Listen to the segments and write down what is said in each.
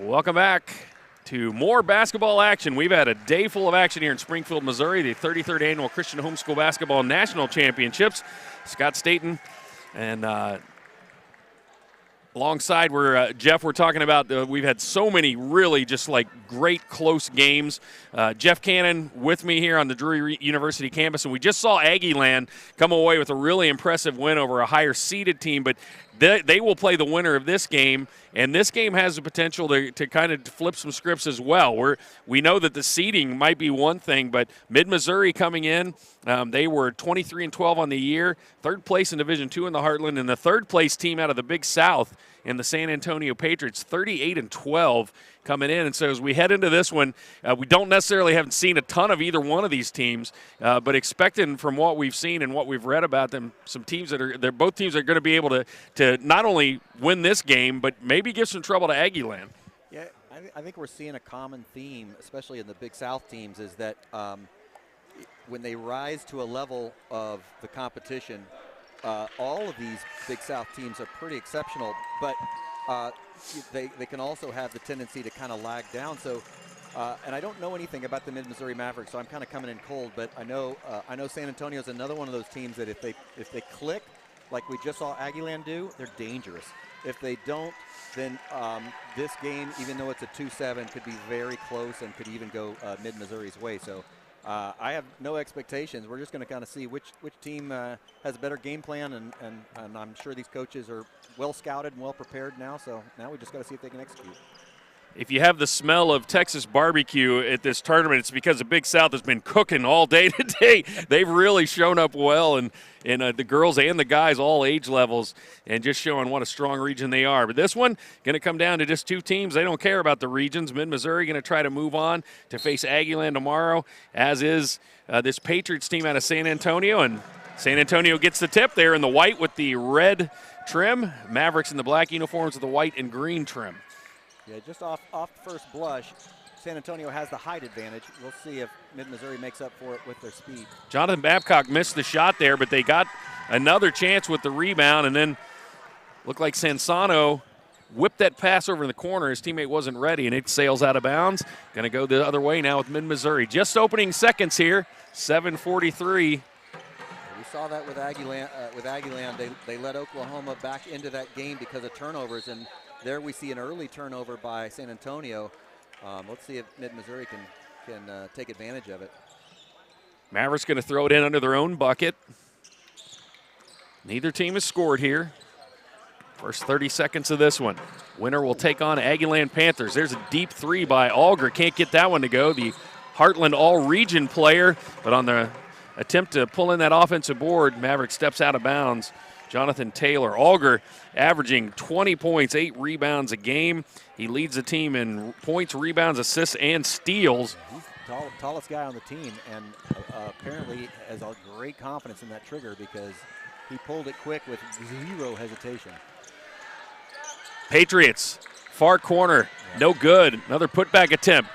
Welcome back to more basketball action. We've had a day full of action here in Springfield, Missouri, the 33rd Annual Christian Homeschool Basketball National Championships. Scott Staten and alongside Jeff, we're talking about we've had so many really just like great close games. Jeff Cannon with me here on the Drury University campus, and we just saw Aggieland come away with a really impressive win over a higher seeded team, but they will play the winner of this game, and this game has the potential to kind of flip some scripts as well. We know that the seeding might be one thing, but Mid-Missouri coming in, they were 23-12 on the year, third place in Division II in the Heartland, and the third place team out of the Big South in the San Antonio Patriots, 38-12 coming in. And so as we head into this one, we don't necessarily haven't seen a ton of either one of these teams, but expecting from what we've seen and what we've read about them, some teams both teams are going to be able to not only win this game, but maybe give some trouble to Aggieland. Yeah, I think we're seeing a common theme, especially in the Big South teams, is that when they rise to a level of the competition, all of these Big South teams are pretty exceptional, but they can also have the tendency to kind of lag down. So, and I don't know anything about the Mid-Missouri Mavericks, so I'm kind of coming in cold. But I know San Antonio is another one of those teams that if they click, like we just saw Aggieland do, they're dangerous. If they don't, then this game, even though it's a 2-7, could be very close and could even go Mid-Missouri's way. So. I have no expectations. We're just going to kind of see which team has a better game plan, and I'm sure these coaches are well scouted and well prepared now. So now we just got to see if they can execute. If you have the smell of Texas barbecue at this tournament, it's because the Big South has been cooking all day today. They've really shown up well, and the girls and the guys, all age levels, and just showing what a strong region they are. But this one, going to come down to just two teams. They don't care about the regions. Mid-Missouri going to try to move on to face Aggieland tomorrow, as is this Patriots team out of San Antonio. And San Antonio gets the tip. They're in the white with the red trim. Mavericks in the black uniforms with the white and green trim. Yeah, just off first blush, San Antonio has the height advantage. We'll see if Mid-Missouri makes up for it with their speed. Jonathan Babcock missed the shot there, but they got another chance with the rebound, and then looked like Sansano whipped that pass over in the corner. His teammate wasn't ready, and it sails out of bounds. Going to go the other way now with Mid-Missouri. Just opening seconds here, 7:43. We saw that with Aggieland. They let Oklahoma back into that game because of turnovers, and there we see an early turnover by San Antonio. Let's see if Mid-Missouri can take advantage of it. Mavericks going to throw it in under their own bucket. Neither team has scored here. First 30 seconds of this one. Winner will take on Aggieland Panthers. There's a deep three by Alger. Can't get that one to go. The Heartland All-Region player, but on the attempt to pull in that offensive board, Maverick steps out of bounds. Jonathan Taylor. Alger averaging 20 points, 8 rebounds a game. He leads the team in points, rebounds, assists, and steals. He's the tallest guy on the team, and apparently has a great confidence in that trigger because he pulled it quick with zero hesitation. Patriots, far corner, no good. Another putback attempt.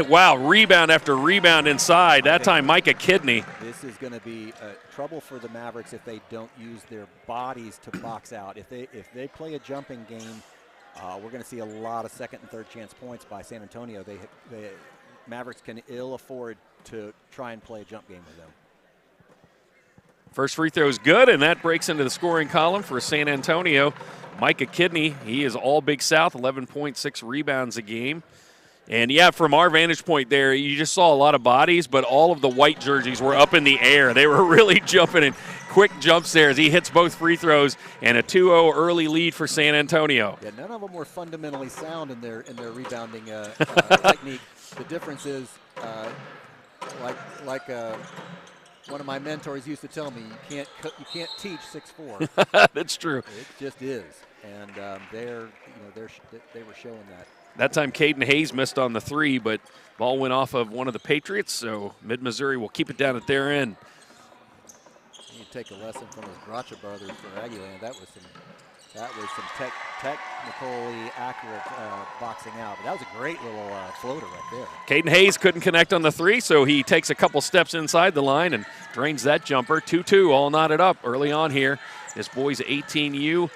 Wow, rebound after rebound inside. That time, Micah Kidney. This is going to be trouble for the Mavericks if they don't use their bodies to box out. If they play a jumping game, we're going to see a lot of second and third chance points by San Antonio. The Mavericks can ill afford to try and play a jump game with them. First free throw is good, and that breaks into the scoring column for San Antonio. Micah Kidney, he is all Big South, 11.6 rebounds a game. And, yeah, from our vantage point there, you just saw a lot of bodies, but all of the white jerseys were up in the air. They were really jumping in quick jumps there as he hits both free throws, and a 2-0 early lead for San Antonio. Yeah, none of them were fundamentally sound in their rebounding technique. The difference is, like one of my mentors used to tell me, you can't teach 6'4". That's true. It just is, and they were showing that. That time Caden Hayes missed on the three, but ball went off of one of the Patriots, so Mid-Missouri will keep it down at their end. You take a lesson from his Gracha brothers for Aggieland. That was some technically accurate boxing out. But that was a great little floater right there. Caden Hayes couldn't connect on the three, so he takes a couple steps inside the line and drains that jumper. 2-2, all knotted up early on here. This boys 18U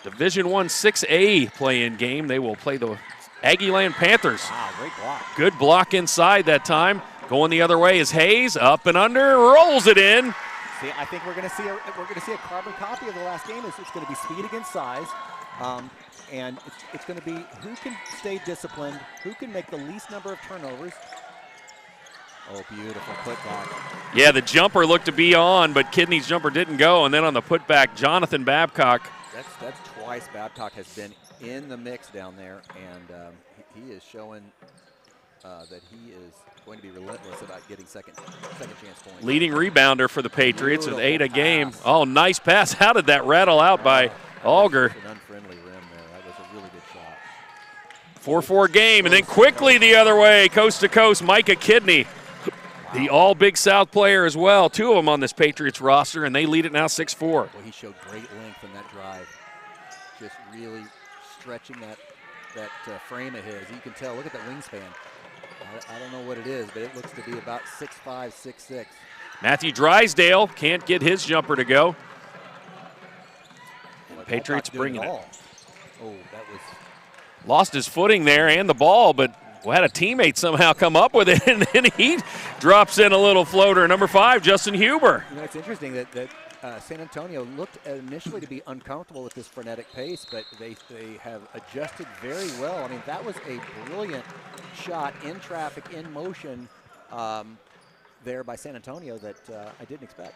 Division I 6A play-in game. They will play the Aggie Land Panthers. Wow, great block. Good block inside that time. Going the other way is Hayes, up and under, rolls it in. See, I think we're going to see a carbon copy of the last game. It's going to be speed against size, and it's going to be who can stay disciplined, who can make the least number of turnovers. Oh, beautiful putback. Yeah, the jumper looked to be on, but Kidney's jumper didn't go, and then on the putback, Jonathan Babcock. That's twice Babcock has been in the mix down there, and he is showing that he is going to be relentless about getting second chance points. Leading rebounder for the Patriots with 8 a game. Pass. Oh, nice pass. How did that rattle out by Auger? An unfriendly rim there. That was a really good shot. 4-4 game, and then quickly the other way, coast to coast, Micah Kidney. The all Big South player as well. 2 of them on this Patriots roster, and they lead it now 6-4. Well, he showed great length in that drive. Just really stretching that frame of his. You can tell, look at that wingspan. I don't know what it is, but it looks to be about 6'5", 6'6". Matthew Drysdale can't get his jumper to go. And Patriots bringing it. Oh, that was... Lost his footing there and the ball, but had a teammate somehow come up with it, and then he drops in a little floater. Number 5, Justin Huber. You know, it's interesting that San Antonio looked initially to be uncomfortable with this frenetic pace, but they have adjusted very well. I mean, that was a brilliant shot in traffic, in motion there by San Antonio that I didn't expect.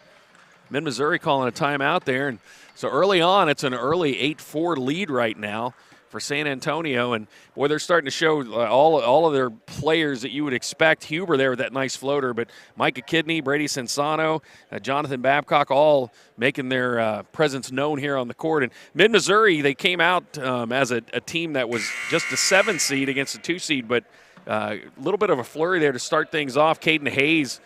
Mid-Missouri calling a timeout there, and so early on, it's an early 8-4 lead right now for San Antonio, and boy, they're starting to show all of their players that you would expect. Huber there with that nice floater, but Micah Kidney, Brady Sensano, Jonathan Babcock, all making their presence known here on the court. And Mid-Missouri, they came out as a team that was just a 7 seed against a 2 seed, but a little bit of a flurry there to start things off. Caden Hayes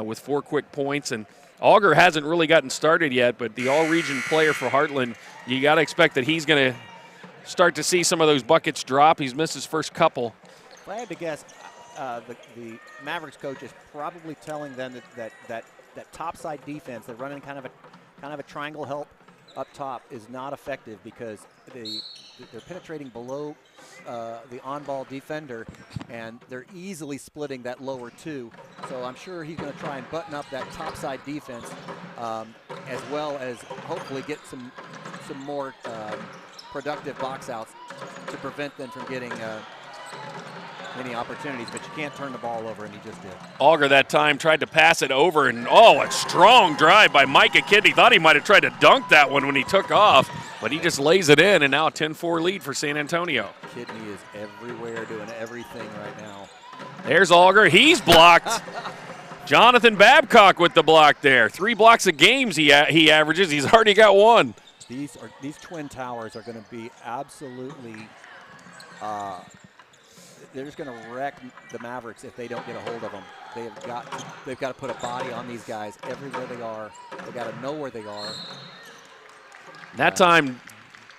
with 4 quick points, and Auger hasn't really gotten started yet, but the all-region player for Heartland, you got to expect that he's going to start to see some of those buckets drop. He's missed his first couple. If I had to guess, the Mavericks coach is probably telling them that topside defense, they're running kind of a triangle help up top, is not effective because they're penetrating below the on-ball defender, and they're easily splitting that lower 2. So I'm sure he's going to try and button up that topside defense, as well as hopefully get some more productive box outs to prevent them from getting any opportunities, but you can't turn the ball over, and he just did. Auger that time tried to pass it over, and a strong drive by Micah Kidney. Thought he might have tried to dunk that one when he took off, but he just lays it in, and now a 10-4 lead for San Antonio. Kidney is everywhere doing everything right now. There's Auger. He's blocked. Jonathan Babcock with the block there. 3 blocks a game he averages. He's already got 1. These twin towers are going to be absolutely they're just going to wreck the Mavericks if they don't get a hold of them. They've got to put a body on these guys everywhere they are. They got to know where they are. That time,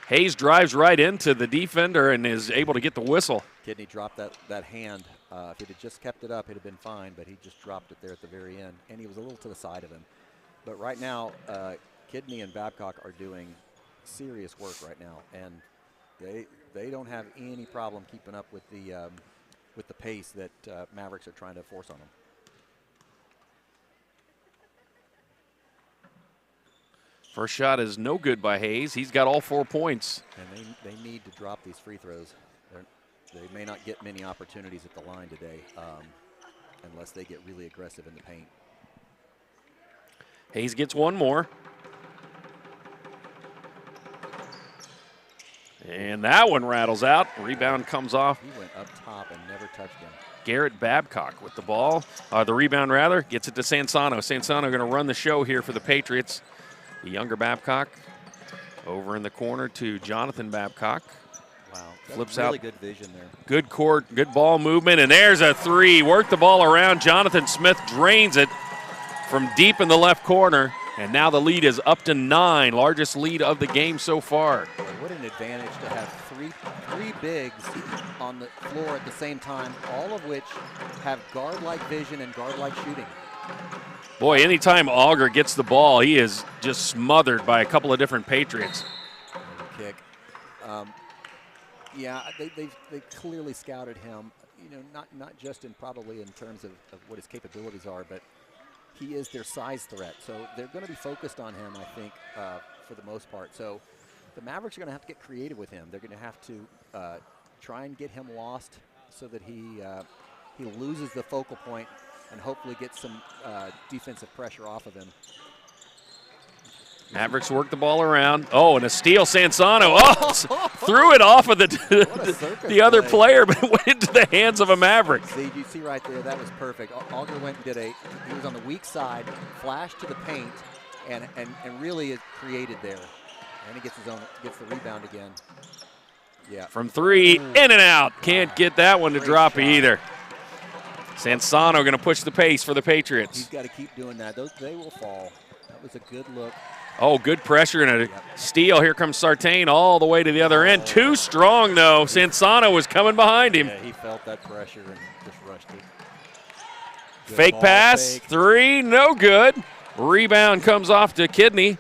Hayes drives right into the defender and is able to get the whistle. Kidney dropped that hand. If it had just kept it up, it'd have been fine, but he just dropped it there at the very end, and he was a little to the side of him. But right now, Kidney and Babcock are doing serious work right now, and they don't have any problem keeping up with the pace that Mavericks are trying to force on them. First shot is no good by Hayes. He's got all 4 points. And they need to drop these free throws. They may not get many opportunities at the line today unless they get really aggressive in the paint. Hayes gets 1 more. And that one rattles out. Rebound comes off. He went up top and never touched him. Garrett Babcock with the ball. The rebound, rather, gets it to Sansano. Sansano going to run the show here for the Patriots. The younger Babcock over in the corner to Jonathan Babcock. Wow. Flips really out. Good vision there. Good court, good ball movement, and there's a 3. Work the ball around. Jonathan Smith drains it from deep in the left corner, and now the lead is up to 9, largest lead of the game so far. What an advantage to have three bigs on the floor at the same time, all of which have guard-like vision and guard-like shooting. Boy, anytime Auger gets the ball, he is just smothered by a couple of different Patriots. Kick. Yeah, they've clearly scouted him. You know, not just probably in terms of what his capabilities are, but he is their size threat. So they're going to be focused on him, I think, for the most part. So the Mavericks are going to have to get creative with him. They're going to have to try and get him lost so that he loses the focal point and hopefully get some defensive pressure off of him. Mavericks work the ball around. Oh, and a steal, Sansano. Oh, threw it off of the other player, but it went into the hands of a Maverick. See, you see right there, that was perfect. Auger went and he was on the weak side, flashed to the paint, and really it created there. And he gets the rebound again. Yeah. From three, in and out. Can't get that one to drop shot either. Sansano going to push the pace for the Patriots. He's got to keep doing that. They will fall. That was a good look. Oh, good pressure and a steal. Here comes Sartain all the way to the other end. Too strong, though. Sansano was coming behind him. Yeah, he felt that pressure and just rushed it. Good fake pass, fake. Three, no good. Rebound comes off to Kidney.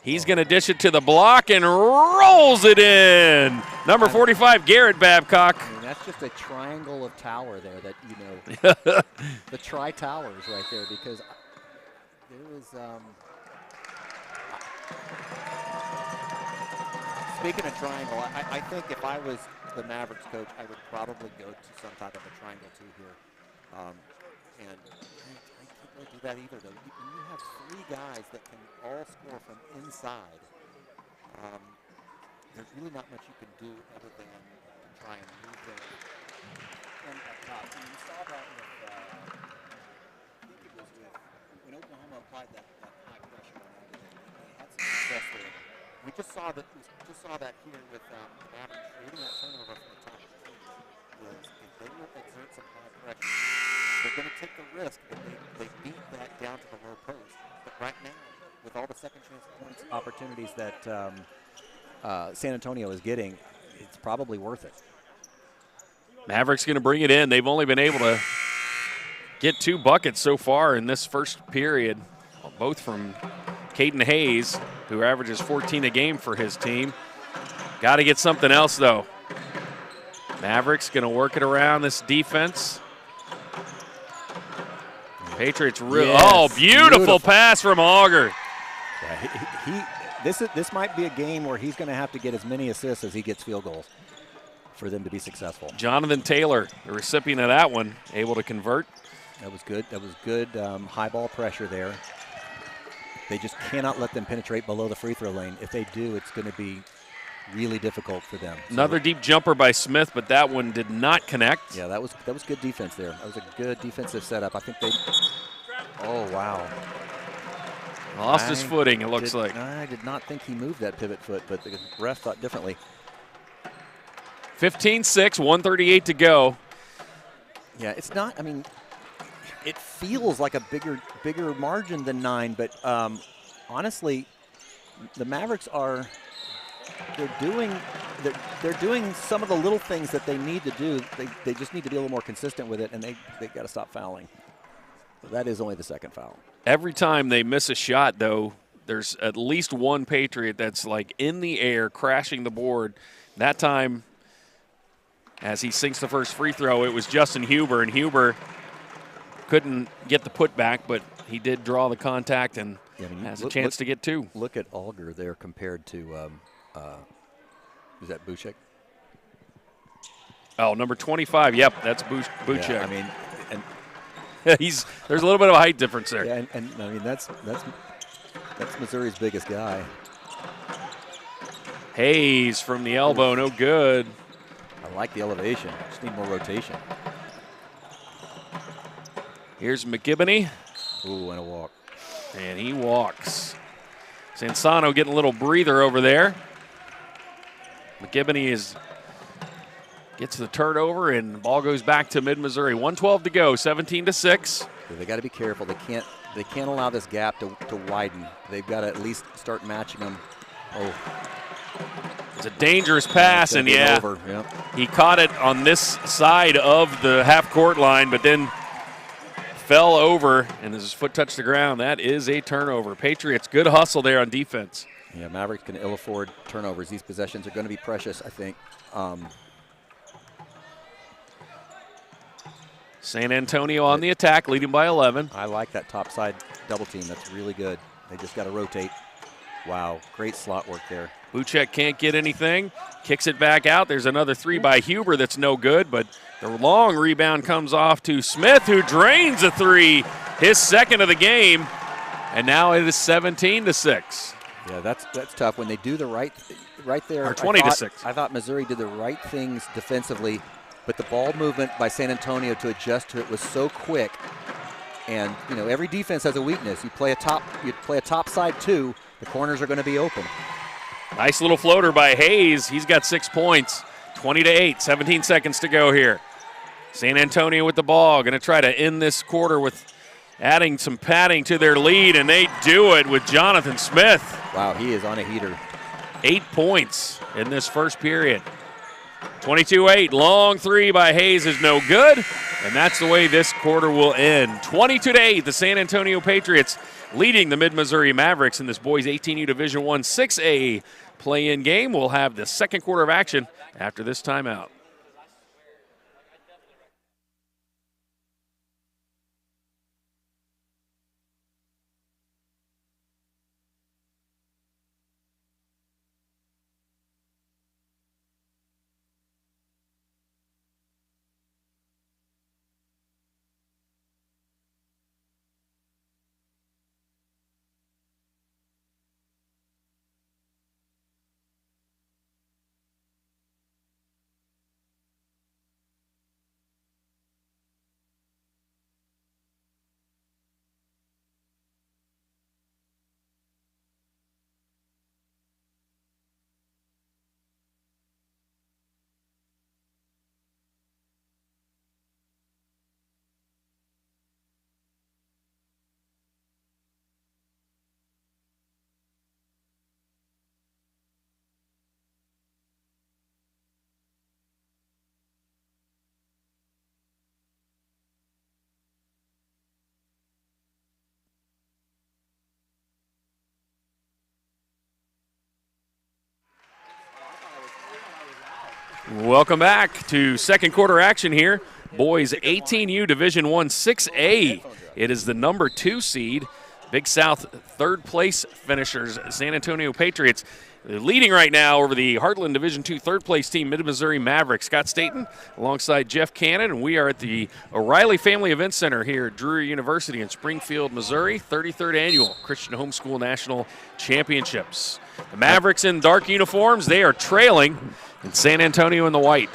He's going to dish it to the block and rolls it in. Number 45, Garrett Babcock. I mean, that's just a triangle of tower there that, you know, the tri-towers right there, because there was speaking of triangle, I think if I was the Mavericks coach, I would probably go to some type of a triangle too here. And I can't really do that either, though. When you have three guys that can all score from inside, there's really not much you can do other than to try and move them. And you saw that with, I think it was when Oklahoma applied that high pressure on them. They had some success there. We just saw that here with the Mavericks creating that turnover from the top of the key. If they will exert some high pressure, they're going to take the risk that they beat that down to the low post. But right now, with all the second chance points opportunities that San Antonio is getting, it's probably worth it. Mavericks going to bring it in. They've only been able to get 2 buckets so far in this first period, both from Caden Hayes, who averages 14 a game for his team. Got to get something else, though. Mavericks going to work it around this defense. Patriots really, yes, beautiful pass from Auger. Yeah, this might be a game where he's going to have to get as many assists as he gets field goals for them to be successful. Jonathan Taylor, the recipient of that one, able to convert. That was good. That was good high ball pressure there. They just cannot let them penetrate below the free throw lane. If they do, it's going to be really difficult for them. Another deep jumper by Smith, but that one did not connect. Yeah, that was good defense there. That was a good defensive setup. I think they. Oh wow. Lost his footing, it looks like. I did not think he moved that pivot foot, but the ref thought differently. 15-6, 138 to go. Yeah, it's not. I mean, it feels like a bigger margin than 9, but honestly, the Mavericks are. They're doing some of the little things that they need to do. They just need to be a little more consistent with it, and they got to stop fouling. That is only the second foul. Every time they miss a shot, though, there's at least one Patriot that's like in the air, crashing the board. That time, as he sinks the first free throw, it was Justin Huber, and Huber couldn't get the putback, but he did draw the contact and has a chance to get 2. Look at Auger there compared to, is that Buchek? Oh, number 25. Yep, that's Buchek. Yeah, I mean, and there's a little bit of a height difference there. Yeah, and I mean that's Missouri's biggest guy. Hayes from the elbow, no good. I like the elevation. Just need more rotation. Here's McGibbony. Ooh, and a walk. And he walks. Sansano getting a little breather over there. McGibbony gets the turnover, and the ball goes back to Mid-Missouri. 1:12 to go, 17-6. They got to be careful. They can't allow this gap to widen. They've got to at least start matching them. Oh, it's a dangerous pass, and yeah, he caught it on this side of the half-court line, but then fell over, and as his foot touched the ground, that is a turnover. Patriots, good hustle there on defense. Yeah, Mavericks can ill afford turnovers. These possessions are going to be precious, I think. San Antonio on the attack, leading by 11. I like that top side double team. That's really good. They just got to rotate. Wow, great slot work there. Buchek can't get anything, kicks it back out. There's another three by Huber that's no good, but the long rebound comes off to Smith, who drains a three, his second of the game, and now it is 17-6. Yeah, that's tough when they do the right there. Or 20-6. I thought Missouri did the right things defensively, but the ball movement by San Antonio to adjust to it was so quick. And you know, every defense has a weakness. You play a top side two, the corners are going to be open. Nice little floater by Hayes. He's got 6 points. 20-8, 17 seconds to go here. San Antonio with the ball, going to try to end this quarter with adding some padding to their lead, and they do it with Jonathan Smith. Wow, he is on a heater. 8 points in this first period. 22-8, long three by Hayes is no good, and that's the way this quarter will end. 22-8, the San Antonio Patriots leading the Mid-Missouri Mavericks in this boys 18U Division I 6A play-in game. We'll have the second quarter of action after this timeout. Welcome back to second quarter action here. Boys 18U Division I 6A. It is the number 2 seed. Big South third place finishers, San Antonio Patriots, leading right now over the Heartland Division II third place team, Mid-Missouri Mavericks. Scott Staten alongside Jeff Cannon, and we are at the O'Reilly Family Event Center here at Drury University in Springfield, Missouri, 33rd Annual Christian Homeschool National Championships. The Mavericks in dark uniforms, they are trailing, and San Antonio in the white.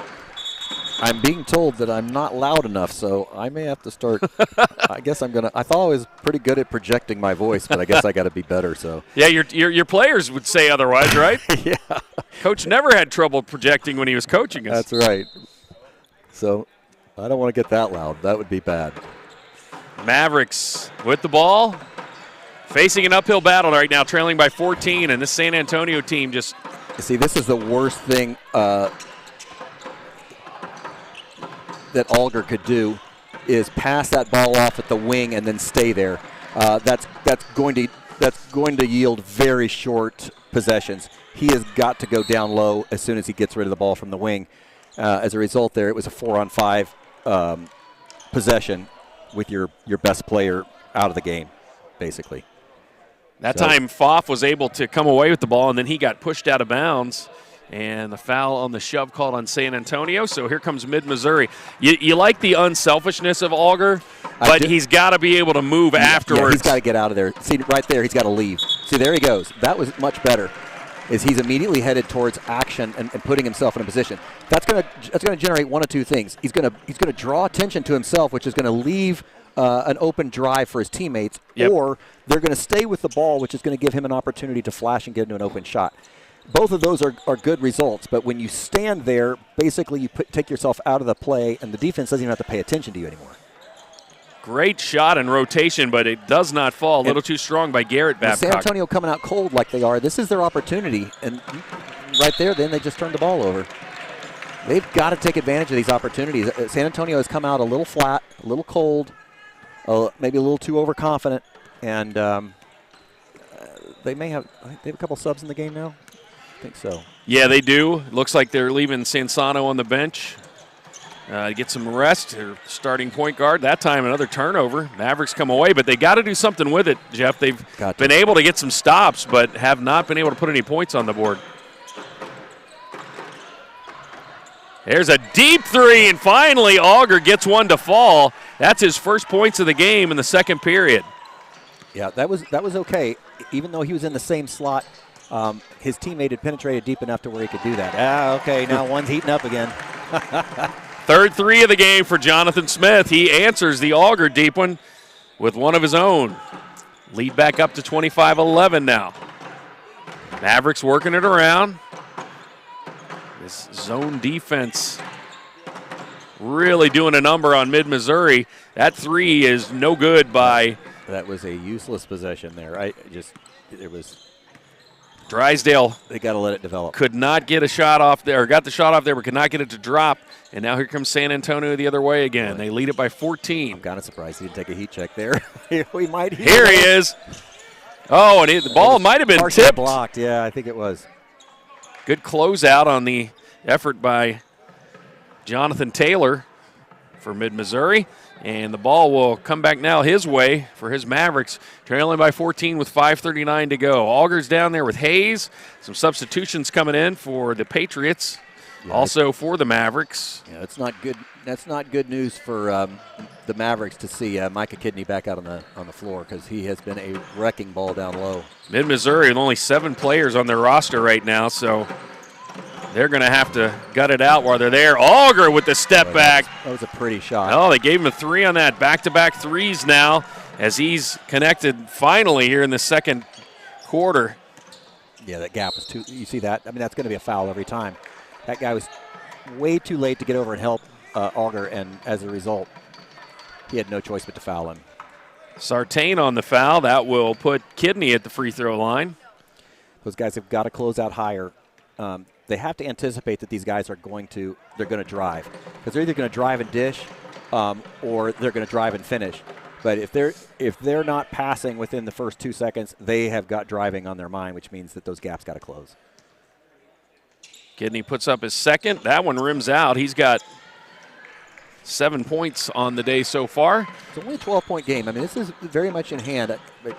I'm being told that I'm not loud enough, so I may have to start. I guess I'm gonna. I thought I was pretty good at projecting my voice, but I guess I got to be better. So yeah, your players would say otherwise, right? Yeah. Coach never had trouble projecting when he was coaching us. That's right. So I don't want to get that loud. That would be bad. Mavericks with the ball, facing an uphill battle right now, trailing by 14, and this San Antonio team just. See, this is the worst thing that Alger could do, is pass that ball off at the wing and then stay there. That's going to yield very short possessions. He has got to go down low as soon as he gets rid of the ball from the wing. As a result, there it was a 4-on-5 possession with your best player out of the game, basically. That time, Pfaff was able to come away with the ball, and then he got pushed out of bounds. And the foul on the shove called on San Antonio. So here comes Mid-Missouri. You like the unselfishness of Alger, but he's got to be able to move afterwards. Yeah, he's got to get out of there. See, right there, he's got to leave. See, there he goes. That was much better. Is he's immediately headed towards action and putting himself in a position. That's gonna generate one of two things. He's gonna draw attention to himself, which is gonna leave an open drive for his teammates, or they're gonna stay with the ball, which is gonna give him an opportunity to flash and get into an open shot. Both of those are good results, but when you stand there, basically you take yourself out of the play, and the defense doesn't even have to pay attention to you anymore. Great shot and rotation, but it does not fall. A little too strong by Garrett Babcock. San Antonio coming out cold like they are, this is their opportunity, and right there, then they just turned the ball over. They've got to take advantage of these opportunities. San Antonio has come out a little flat, a little cold, maybe a little too overconfident, and they may have. I think they have a couple subs in the game now. I think so. Yeah, they do. Looks like they're leaving Sansano on the bench to get some rest. Their starting point guard. That time another turnover. Mavericks come away, but they got to do something with it, Jeff. They've been able to get some stops, but have not been able to put any points on the board. There's a deep three, and finally Auger gets one to fall. That's his first points of the game in the second period. Yeah, that was okay. Even though he was in the same slot, his teammate had penetrated deep enough to where he could do that. Okay, now one's heating up again. Third three of the game for Jonathan Smith. He answers the Auger deep one with one of his own. Lead back up to 25-11 now. Mavericks working it around. This zone defense really doing a number on Mid-Missouri. That three is no good by... That was a useless possession there. It was... Drysdale. They got to let it develop. Could not get a shot off there, or got the shot off there, but could not get it to drop. And now here comes San Antonio the other way again. They lead it by 14. I'm kind of surprised he didn't take a heat check there. We might. Here he is. Oh, and the ball might have been tipped. Blocked. Yeah, I think it was. Good closeout on the effort by Jonathan Taylor for Mid-Missouri. And the ball will come back now his way for his Mavericks, trailing by 14 with 5:39 to go. Auger's down there with Hayes. Some substitutions coming in for the Patriots, also for the Mavericks. Yeah, that's not good. That's not good news for the Mavericks to see Micah Kidney back out on the floor, because he has been a wrecking ball down low. Mid-Missouri with only 7 players on their roster right now, so they're going to have to gut it out while they're there. Auger with the step back. That was a pretty shot. Oh, they gave him a three on that. Back-to-back threes now as he's connected finally here in the second quarter. Yeah, that gap was too. You see that? I mean, that's going to be a foul every time. That guy was way too late to get over and help Auger, and as a result, he had no choice but to foul him. Sartain on the foul. That will put Kidney at the free throw line. Those guys have got to close out higher. They have to anticipate that these guys are going to drive, because they're either going to drive and dish, or they're going to drive and finish. But if they're not passing within the first 2 seconds, they have got driving on their mind, which means that those gaps got to close. Kidney puts up his second. That one rims out. He's got 7 points on the day so far. It's only a 12-point game. I mean, this is very much in hand. But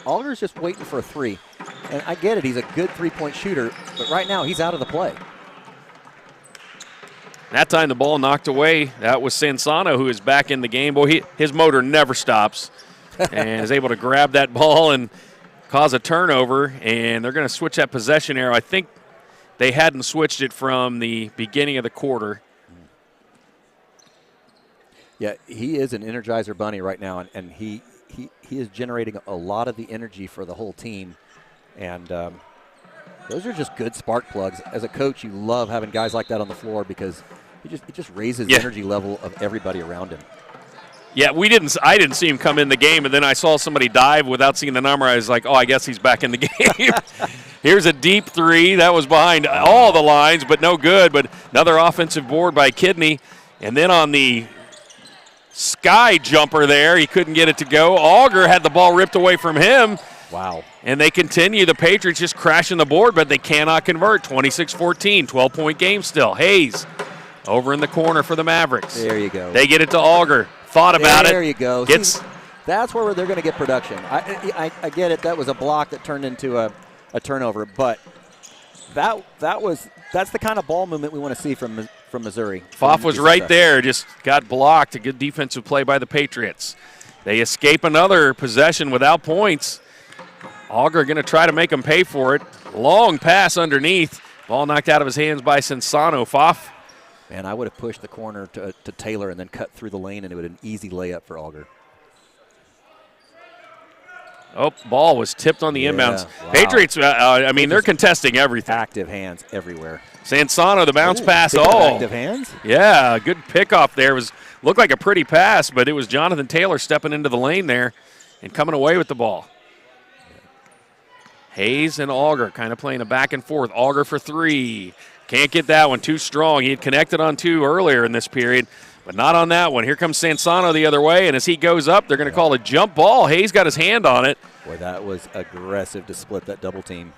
Auger's just waiting for a three. And I get it, he's a good three-point shooter, but right now he's out of the play. That time the ball knocked away. That was Sansano, who is back in the game. Boy, his motor never stops and is able to grab that ball and cause a turnover. And they're going to switch that possession arrow. I think they hadn't switched it from the beginning of the quarter. Yeah, he is an Energizer bunny right now, and he is generating a lot of the energy for the whole team. And those are just good spark plugs. As a coach, you love having guys like that on the floor, because it just raises the energy level of everybody around him. Yeah, I didn't see him come in the game, and then I saw somebody dive without seeing the number. I was like, oh, I guess he's back in the game. Here's a deep three. That was behind all the lines, but no good. But another offensive board by Kidney. And then on the sky jumper there, he couldn't get it to go. Auger had the ball ripped away from him. Wow. And they continue. The Patriots just crashing the board, but they cannot convert. 26-14, 12-point game still. Hayes over in the corner for the Mavericks. There you go. They get it to Auger. Thought about it. There you go. See, that's where they're going to get production. I get it. That was a block that turned into a turnover, but that's the kind of ball movement we want to see from Missouri. Pfaff was right there. Just got blocked. A good defensive play by the Patriots. They escape another possession without points. Auger going to try to make him pay for it. Long pass underneath. Ball knocked out of his hands by Sansano. Pfaff. Man, I would have pushed the corner to Taylor and then cut through the lane, and it would have been an easy layup for Auger. Oh, ball was tipped on the inbounds. Wow. Patriots, they're contesting everything. Active hands everywhere. Sansano, the bounce pass. Active hands? Yeah, good pickoff there. Looked like a pretty pass, but it was Jonathan Taylor stepping into the lane there and coming away with the ball. Hayes and Auger kind of playing a back and forth. Auger for three. Can't get that one, too strong. He had connected on two earlier in this period, But not on that one. Here comes Sansano the other way, and as he goes up, they're going to call a jump ball. Hayes got his hand on it. Boy, that was aggressive to split that double team.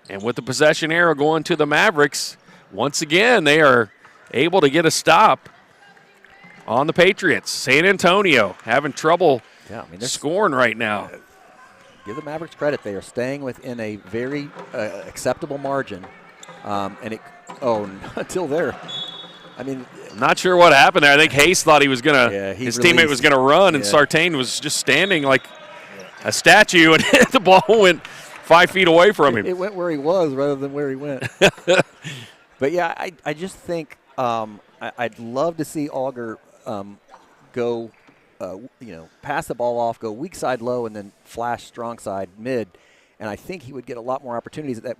And with the possession arrow going to the Mavericks, once again, they are able to get a stop on the Patriots. San Antonio having trouble scoring right now. Give the Mavericks credit. They are staying within a very acceptable margin. Until there. I mean, not sure what happened there. I think Hayes thought he was going to, his teammate was going to run, and Sartain was just standing like a statue, and the ball went 5 feet away from him. It went where he was rather than where he went. But, yeah, I just think I'd love to see Auger go, pass the ball off, go weak side low, and then flash strong side mid. And I think he would get a lot more opportunities at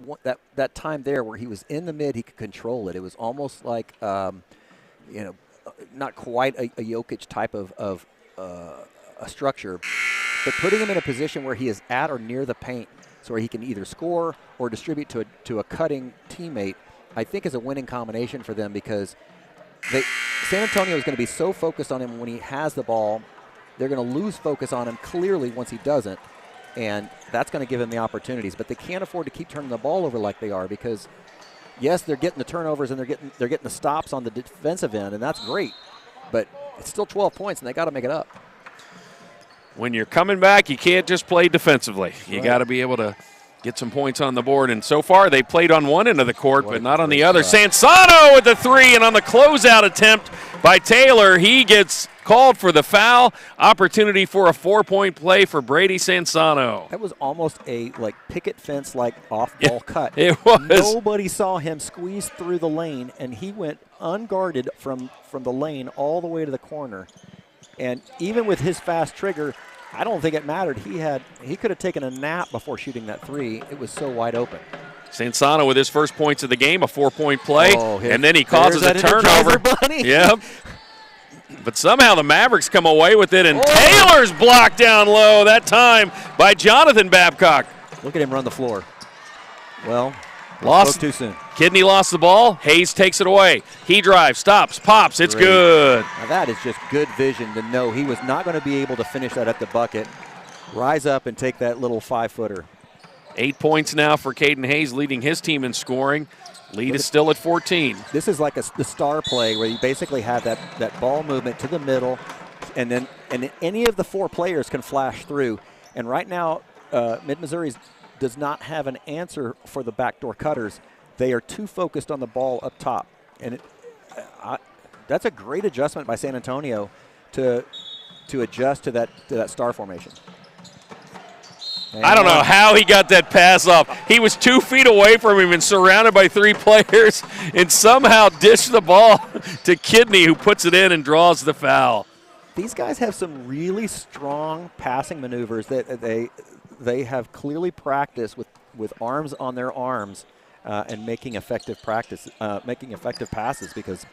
that time there where he was in the mid. He could control it. It was almost like, not quite a Jokic type of a structure, but putting him in a position where he is at or near the paint so where he can either score or distribute to a cutting teammate, I think is a winning combination for them because San Antonio is going to be so focused on him when he has the ball. They're going to lose focus on him clearly once he doesn't. And that's going to give them the opportunities. But they can't afford to keep turning the ball over like they are because, yes, they're getting the turnovers and they're getting the stops on the defensive end, and that's great. But it's still 12 points, and they got to make it up. When you're coming back, you can't just play defensively. You got to be able to get some points on the board. And so far, they played on one end of the court, but not on the other. Sansano with the three, and on the closeout attempt by Taylor, he gets called for the foul. Opportunity for a 4-point play for Brady Sansano. That was almost a picket fence off-ball cut. It was. Nobody saw him squeeze through the lane, and he went unguarded from the lane all the way to the corner. And even with his fast trigger, I don't think it mattered. He could have taken a nap before shooting that three. It was so wide open. Sansano with his first points of the game, a 4-point play, and then he causes a turnover. Yep. But somehow the Mavericks come away with it, and Taylor's blocked down low that time by Jonathan Babcock. Look at him run the floor. Well, lost too soon. Kidney lost the ball. Hayes takes it away. He drives, stops, pops. It's good. Now that is just good vision to know he was not going to be able to finish that at the bucket. Rise up and take that little 5-footer. 8 points now for Caden Hayes, leading his team in scoring. Lead is still at 14. This is like the star play where you basically have that ball movement to the middle, and any of the four players can flash through. And right now, Mid-Missouri does not have an answer for the backdoor cutters. They are too focused on the ball up top. And that's a great adjustment by San Antonio to adjust to that star formation. And I don't know how he got that pass off. He was 2 feet away from him and surrounded by three players and somehow dished the ball to Kidney, who puts it in and draws the foul. These guys have some really strong passing maneuvers that they have clearly practiced with arms on their arms and making effective passes because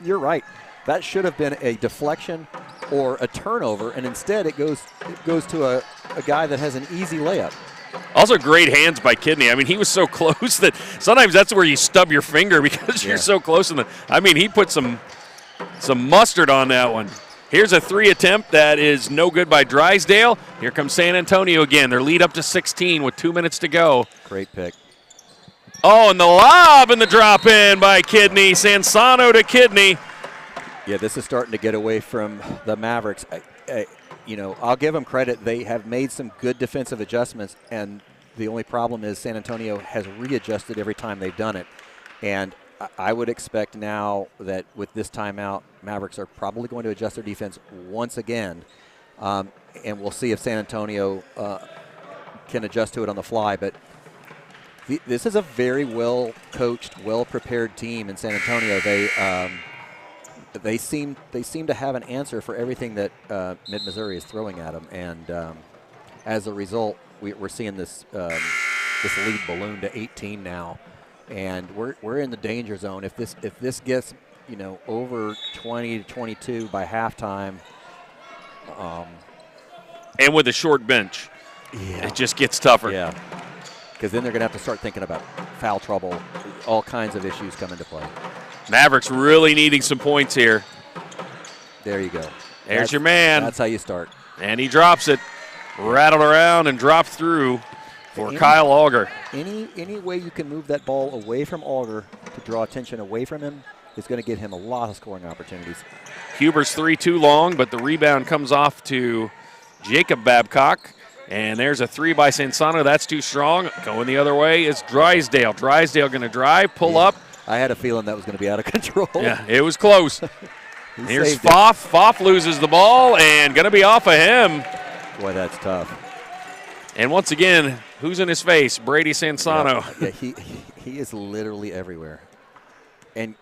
you're right. That should have been a deflection or a turnover, and instead it goes to a guy that has an easy layup. Also great hands by Kidney. I mean, he was so close that sometimes that's where you stub your finger because you're so close. He put some mustard on that one. Here's a three attempt that is no good by Drysdale. Here comes San Antonio again. Their lead up to 16 with 2 minutes to go. Great pick. Oh, and the lob and the drop in by Kidney. Sansano to Kidney. Yeah, this is starting to get away from the Mavericks. I'll give them credit. They have made some good defensive adjustments, and the only problem is San Antonio has readjusted every time they've done it. And I would expect now that with this timeout, Mavericks are probably going to adjust their defense once again, and we'll see if San Antonio can adjust to it on the fly. But this is a very well-coached, well-prepared team in San Antonio. They seem to have an answer for everything that Mid-Missouri is throwing at them, and as a result, we're seeing this lead balloon to 18 now, and we're in the danger zone. If this gets over 20 to 22 by halftime, and with a short bench, it just gets tougher. Yeah, because then they're going to have to start thinking about foul trouble. All kinds of issues come into play. Mavericks really needing some points here. There you go. There's your man. That's how you start. And he drops it. Rattled around and dropped through for Kyle Auger. Any way you can move that ball away from Auger to draw attention away from him is going to get him a lot of scoring opportunities. Huber's 3 too long, but the rebound comes off to Jacob Babcock. And there's a 3 by Sansano. That's too strong. Going the other way is Drysdale. Drysdale going to drive, pull up. I had a feeling that was going to be out of control. Yeah, it was close. Here's Pfaff. Pfaff loses the ball and going to be off of him. Boy, that's tough. And once again, who's in his face? Brady Sansano. Yeah, he is literally everywhere. And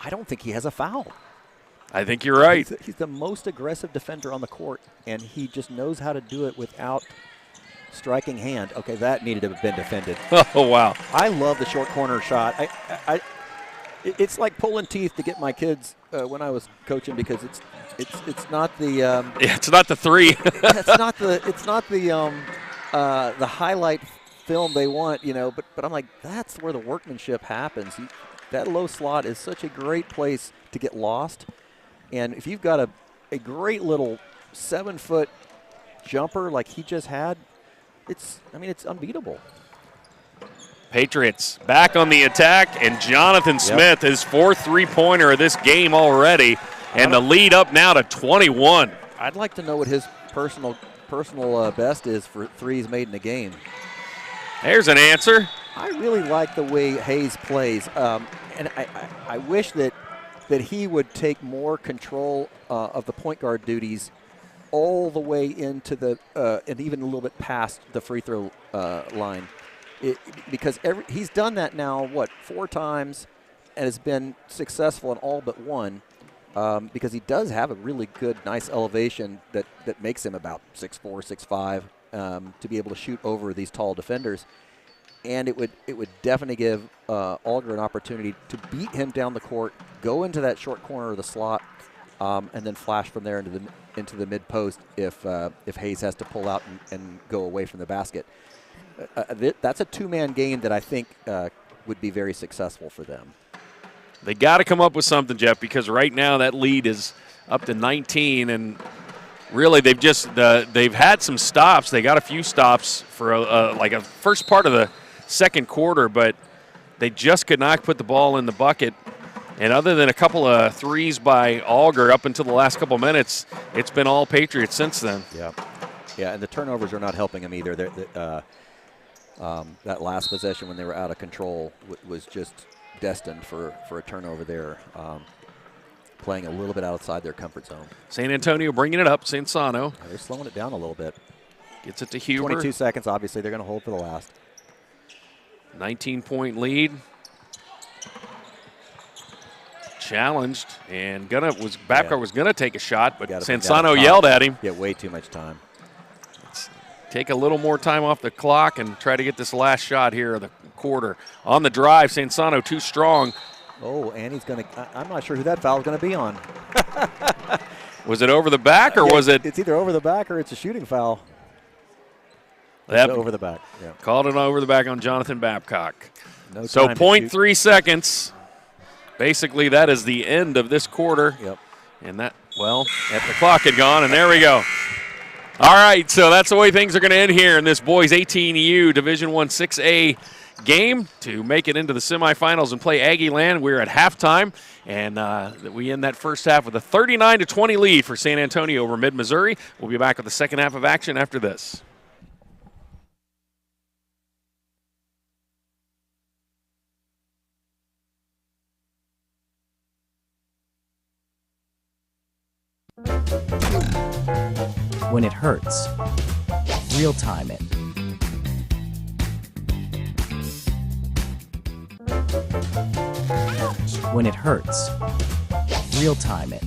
I don't think he has a foul. I think you're right. He's the most aggressive defender on the court, and he just knows how to do it without striking hand. Okay, that needed to have been defended. Oh, wow. I love the short corner shot. It's like pulling teeth to get my kids when I was coaching because it's not the it's not the 3. it's not the highlight film they want, but I'm like, that's where the workmanship happens. That low slot is such a great place to get lost. And if you've got a great little 7-foot jumper like he just had, it's unbeatable. Patriots back on the attack, and Jonathan Smith, his 4th 3-pointer of this game already, and the lead up now to 21. I'd like to know what his personal best is for threes made in a game. There's an answer. I really like the way Hayes plays, and I wish that he would take more control of the point guard duties all the way into the and even a little bit past the free throw line. Because he's done that now, 4 times, and has been successful in all but one, because he does have a really good, nice elevation that makes him about 6'4", 6'5", to be able to shoot over these tall defenders. And it would definitely give Auger an opportunity to beat him down the court, go into that short corner of the slot, and then flash from there into the mid post if Hayes has to pull out and go away from the basket. That's a 2-man game that I think would be very successful for them. They got to come up with something, Jeff, because right now that lead is up to 19, and really they've had some stops. They got a few stops for a first part of the second quarter, but they just could not put the ball in the bucket. And other than a couple of threes by Auger up until the last couple minutes, it's been all Patriots since then. Yeah, and the turnovers are not helping them either. That last possession when they were out of control was just destined for a turnover there, playing a little bit outside their comfort zone. San Antonio bringing it up. Sansano. They're slowing it down a little bit. Gets it to Huber. 22 seconds, obviously. They're going to hold for the last. 19-point lead. Challenged, and Babcock was going to take a shot, but Sansano yelled at him. Yeah, way too much time. Take a little more time off the clock and try to get this last shot here of the quarter. On the drive, Sansano too strong. Oh, and he's going to – I'm not sure who that foul is going to be on. Was it over the back or was it – It's either over the back or it's a shooting foul. Over the back, yeah. Called it over the back on Jonathan Babcock. No so 0.3 seconds. Basically, that is the end of this quarter. Yep. And the clock had gone, and there we go. All right, so that's the way things are going to end here in this boys 18U Division I 6A game to make it into the semifinals and play Aggie Land. We're at halftime, and we end that first half with a 39-20 lead for San Antonio over Mid-Missouri. We'll be back with the second half of action after this. When it hurts, real time it. When it hurts, real time it.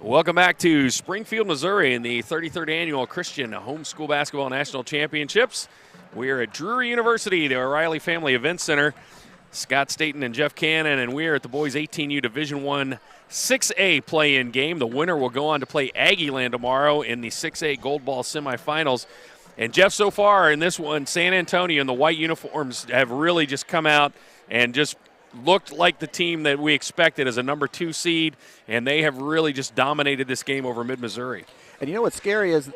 Welcome back to Springfield, Missouri in the 33rd Annual Christian Homeschool Basketball National Championships. We are at Drury University, the O'Reilly Family Event Center. Scott Staten and Jeff Cannon, and we are at the boys 18U Division I 6A play-in game. The winner will go on to play Aggieland tomorrow in the 6A Gold Ball semifinals. And Jeff, so far in this one, San Antonio in the white uniforms have really just come out and just looked like the team that we expected as a number 2 seed, and they have really just dominated this game over Mid-Missouri. And you know what's scary is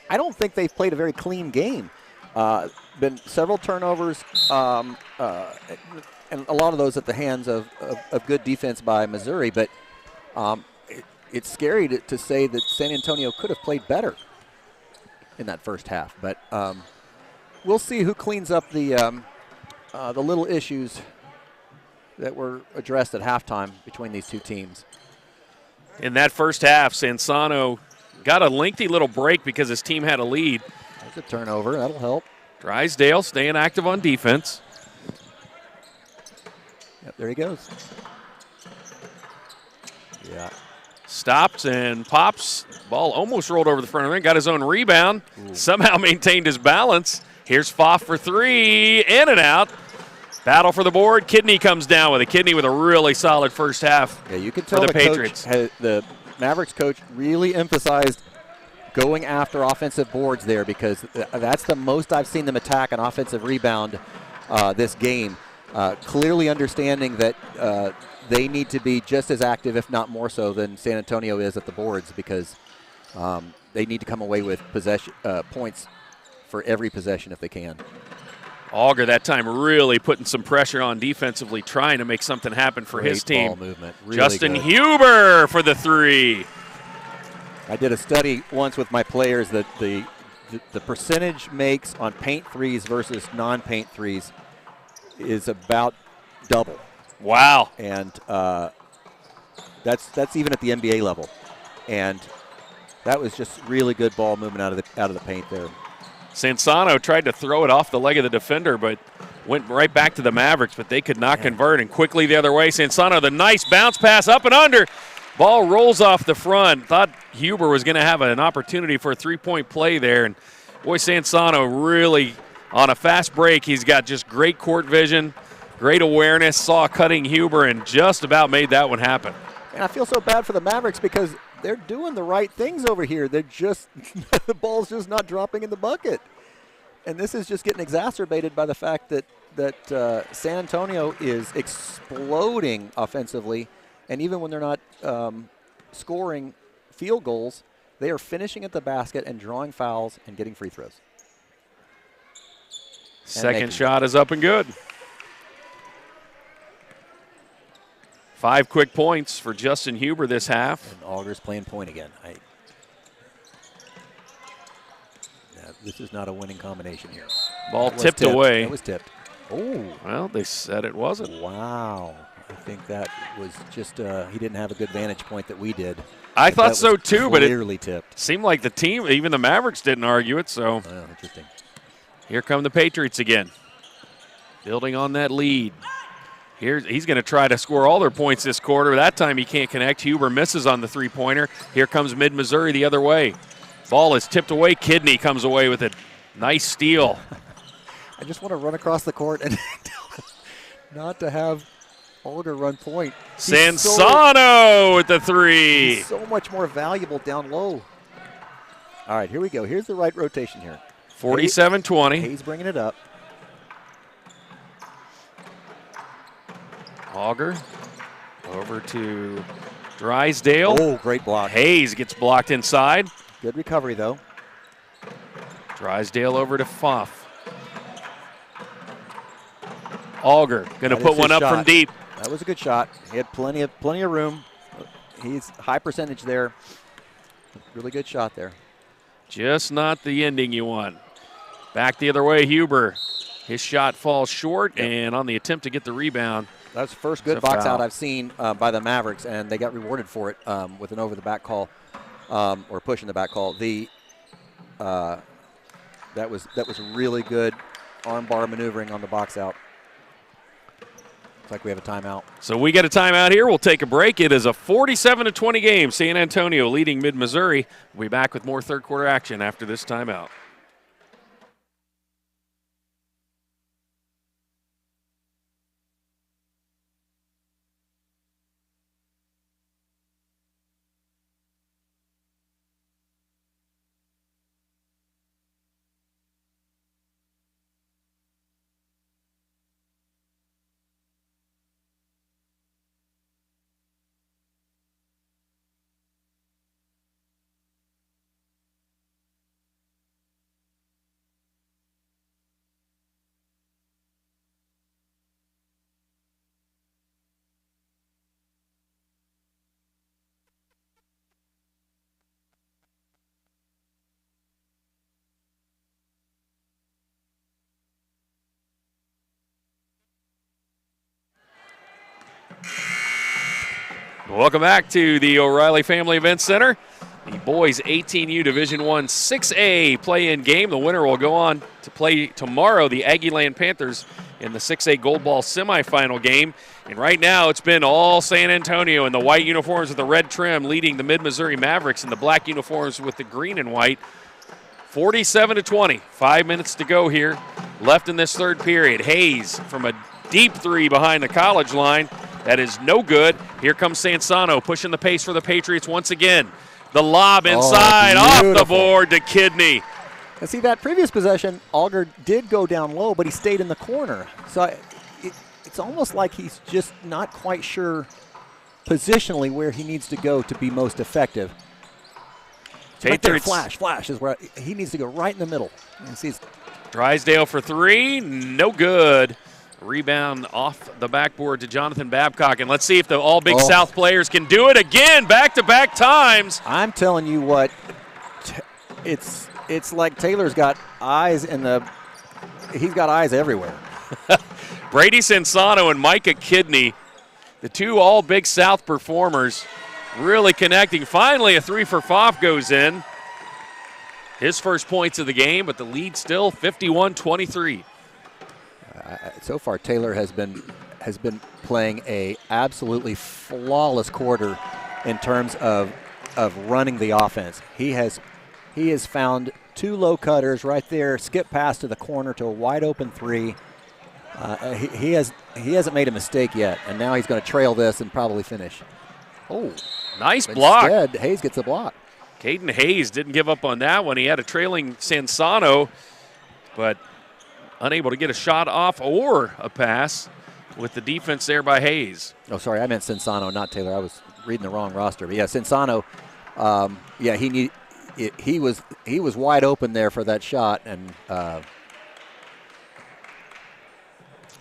I don't think they've played a very clean game. Been several turnovers, and a lot of those at the hands of good defense by Missouri, but it's scary to say that San Antonio could have played better in that first half. But we'll see who cleans up the little issues that were addressed at halftime between these two teams. In that first half, Sansano got a lengthy little break because his team had a lead. There's a turnover. That'll help. Drysdale staying active on defense. Yep, there he goes. Yeah. Stops and pops. Ball almost rolled over the front of the ring. Got his own rebound. Ooh. Somehow maintained his balance. Here's Pfaff for 3. In and out. Battle for the board. Kidney comes down with it. Kidney with a really solid first half. Yeah, you can tell the Patriots. The Mavericks coach really emphasized going after offensive boards there, because that's the most I've seen them attack an offensive rebound this game. Clearly understanding that they need to be just as active, if not more so, than San Antonio is at the boards, because they need to come away with points for every possession if they can. Auger that time really putting some pressure on defensively, trying to make something happen for Great his team. Ball movement. Really Justin good. Huber for the 3. I did a study once with my players that the percentage makes on paint threes versus non-paint threes is about double. Wow. And that's even at the NBA level. And that was just really good ball movement out of the paint there. Sansano tried to throw it off the leg of the defender, but went right back to the Mavericks, but they could not convert, and quickly the other way. Sansano, the nice bounce pass up and under. Ball rolls off the front. Thought Huber was going to have an opportunity for a 3-point play there, and boy, Sansano really on a fast break. He's got just great court vision, great awareness, saw cutting Huber, and just about made that one happen. And I feel so bad for the Mavericks because they're doing the right things over here. They're just the ball's just not dropping in the bucket. And this is just getting exacerbated by the fact that San Antonio is exploding offensively. And even when they're not scoring field goals, they are finishing at the basket and drawing fouls and getting free throws. Second shot is up and good. 5 quick points for Justin Huber this half. And Auger's playing point again. This is not a winning combination here. Ball tipped away. That was tipped. Oh. Well, they said it wasn't. Wow. I think that was just he didn't have a good vantage point that we did. I thought so too, but it clearly tipped. Seemed like the team, even the Mavericks, didn't argue it. So interesting. Here come the Patriots again, building on that lead. He's going to try to score all their points this quarter. That time he can't connect. Huber misses on the 3-pointer. Here comes Mid-Missouri the other way. Ball is tipped away. Kidney comes away with it. Nice steal. I just want to run across the court and not to have Auger run point. Sansano with the 3. He's so much more valuable down low. All right, here we go. Here's the right rotation here. 47-20. Hayes bringing it up. Auger over to Drysdale. Oh, great block. Hayes gets blocked inside. Good recovery, though. Drysdale over to Pfaff. Auger going to put one up from deep. That was a good shot. He had plenty of room. He's high percentage there. Really good shot there. Just not the ending you want. Back the other way, Huber. His shot falls short, and on the attempt to get the rebound. That's the first good box out I've seen by the Mavericks, and they got rewarded for it with an over-the-back call or pushing the back call. That was really good arm bar maneuvering on the box out. Looks like we have a timeout. So we get a timeout here. We'll take a break. It is a 47-20 game. San Antonio leading Mid-Missouri. We'll be back with more third quarter action after this timeout. Welcome back to the O'Reilly Family Event Center. The boys 18U Division I 6A play-in game. The winner will go on to play tomorrow the Aggieland Panthers in the 6A Gold Ball semifinal game. And right now it's been all San Antonio in the white uniforms with the red trim leading the Mid-Missouri Mavericks in the black uniforms with the green and white. 47-20, 5 minutes to go here left in this third period. Hayes from a deep three behind the college line. That is no good. Here comes Sansano pushing the pace for the Patriots once again. The lob inside, off the board to Kidney. And see, that previous possession, Auger did go down low, but he stayed in the corner. So it's almost like he's just not quite sure positionally where he needs to go to be most effective. Right there, flash is where he needs to go right in the middle. And see, Drysdale for three, no good. Rebound off the backboard to Jonathan Babcock, and let's see if the all Big South players can do it again, back-to-back times. I'm telling you what, it's like Taylor's got eyes he's got eyes everywhere. Brady Sansano and Micah Kidney, the two all Big South performers, really connecting. Finally, a three for Pfaff goes in. His first points of the game, but the lead still 51-23. So far, Taylor has been playing a absolutely flawless quarter in terms of running the offense. He has found two low cutters right there, skip pass to the corner to a wide open three. He hasn't made a mistake yet, and now he's going to trail this and probably finish. Oh, nice block. Instead, Hayes gets a block. Caden Hayes didn't give up on that one. He had a trailing Sansano, but unable to get a shot off or a pass with the defense there by Hayes. Oh, sorry, I meant Sansano, not Taylor. I was reading the wrong roster. But yeah, Sansano, he was wide open there for that shot, and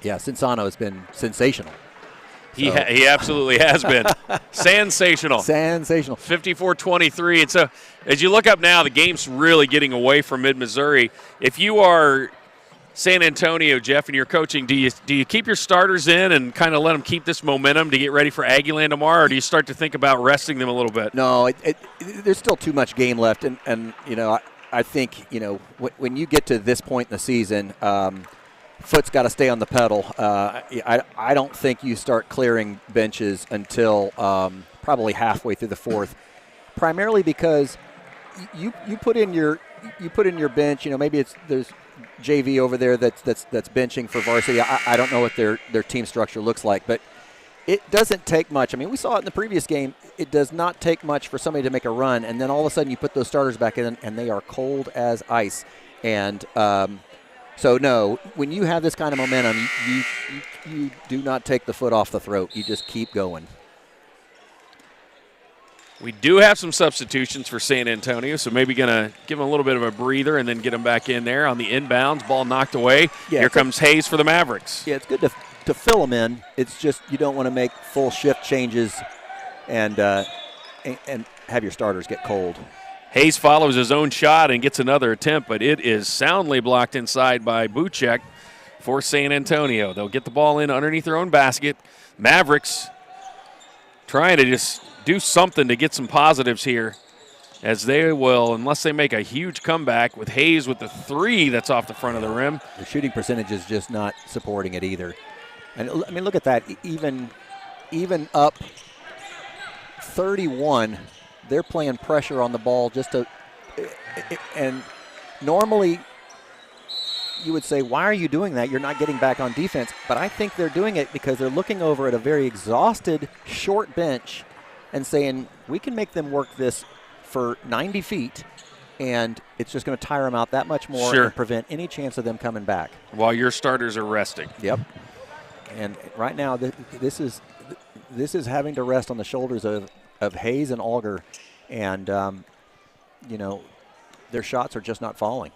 Sansano has been sensational. He absolutely has been. Sensational. 54-23. And so as you look up now, the game's really getting away from Mid-Missouri. If you are San Antonio, Jeff, and you're coaching, do you keep your starters in and kind of let them keep this momentum to get ready for Aggieland tomorrow, or do you start to think about resting them a little bit? No, there's still too much game left, and I think when you get to this point in the season, foot's got to stay on the pedal. I don't think you start clearing benches until probably halfway through the fourth, primarily because you put in your bench. Maybe there's JV over there that's benching for varsity. I don't know what their team structure looks like, but it doesn't take much. I mean, we saw it in the previous game. It does not take much for somebody to make a run, and then all of a sudden you put those starters back in, and they are cold as ice. And so, no, when you have this kind of momentum, you do not take the foot off the throat. You just keep going. We do have some substitutions for San Antonio, so maybe going to give them a little bit of a breather and then get them back in there on the inbounds. Ball knocked away. Yeah, here comes Hayes for the Mavericks. Yeah, it's good to fill them in. It's just you don't want to make full shift changes and have your starters get cold. Hayes follows his own shot and gets another attempt, but it is soundly blocked inside by Buchek for San Antonio. They'll get the ball in underneath their own basket. Mavericks trying to just do something to get some positives here, as they will, unless they make a huge comeback with Hayes with the three that's off the front of the rim. The shooting percentage is just not supporting it either. And I mean, look at that. Even up 31, they're playing pressure on the ball just to – and normally you would say, why are you doing that? You're not getting back on defense. But I think they're doing it because they're looking over at a very exhausted, short bench and saying, we can make them work this for 90 feet, and it's just going to tire them out that much more and prevent any chance of them coming back. While your starters are resting. Yep. And right now, this is having to rest on the shoulders of Hayes and Auger, and their shots are just not falling.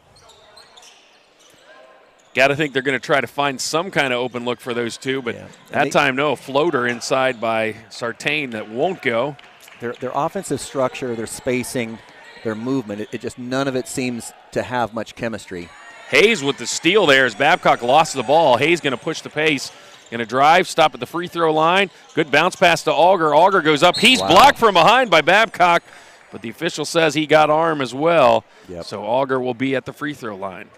Got to think they're going to try to find some kind of open look for those two, but that time, no, floater inside by Sartain that won't go. Their offensive structure, their spacing, their movement, it just none of it seems to have much chemistry. Hayes with the steal there as Babcock lost the ball. Hayes going to push the pace. Going to drive, stop at the free throw line. Good bounce pass to Auger. Auger goes up. He's blocked from behind by Babcock, but the official says he got arm as well. Yep. So Auger will be at the free throw line.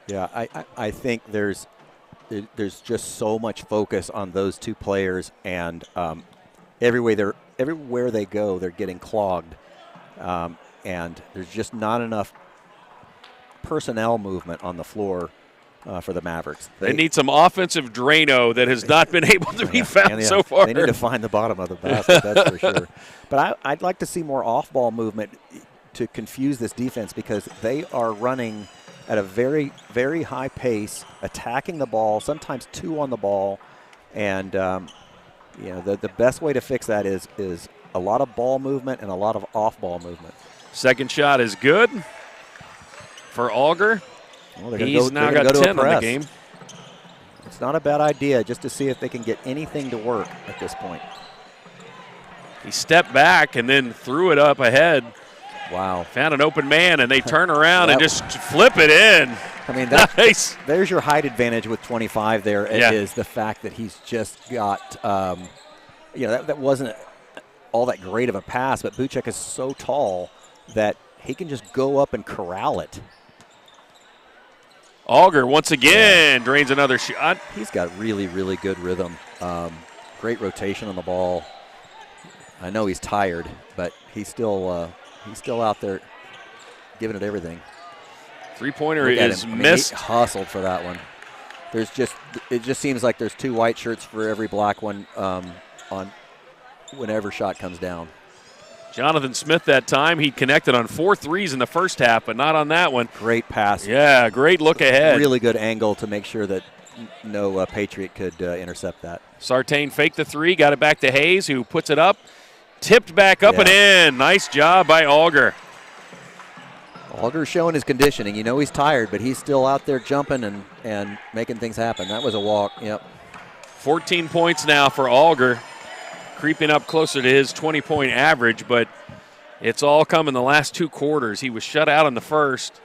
Yeah, I think there's just so much focus on those two players, and everywhere they go, they're getting clogged, and there's just not enough personnel movement on the floor for the Mavericks. They need some offensive Drano that has not been able to be found so far. They need to find the bottom of the basket, that's for sure. But I'd like to see more off-ball movement to confuse this defense, because they are running at a very, very high pace, attacking the ball, sometimes two on the ball. And, the best way to fix that is a lot of ball movement and a lot of off-ball movement. Second shot is good for Auger. Well, He's now got 10 on the game. It's not a bad idea just to see if they can get anything to work at this point. He stepped back and then threw it up ahead. Wow. Found an open man, and they turn around and just flip it in. I mean, nice. There's your height advantage with 25 there. It is the fact that he's just got, that wasn't all that great of a pass, but Buchek is so tall that he can just go up and corral it. Auger once again drains another shot. He's got really, really good rhythm. Great rotation on the ball. I know he's tired, but he's still out there giving it everything. Three-pointer is missed. He hustled for that one. It just seems like there's two white shirts for every black one on whenever shot comes down. Jonathan Smith that time, he connected on 4 threes in the first half, but not on that one. Great pass. Yeah, great look ahead. Really good angle to make sure that no Patriot could intercept that. Sartain faked the three, got it back to Hayes, who puts it up. Tipped back up and in. Nice job by Auger. Auger's showing his conditioning. He's tired, but he's still out there jumping and making things happen. That was a walk. Yep. 14 points now for Auger, creeping up closer to his 20-point average, but it's all come in the last 2 quarters. He was shut out in the first,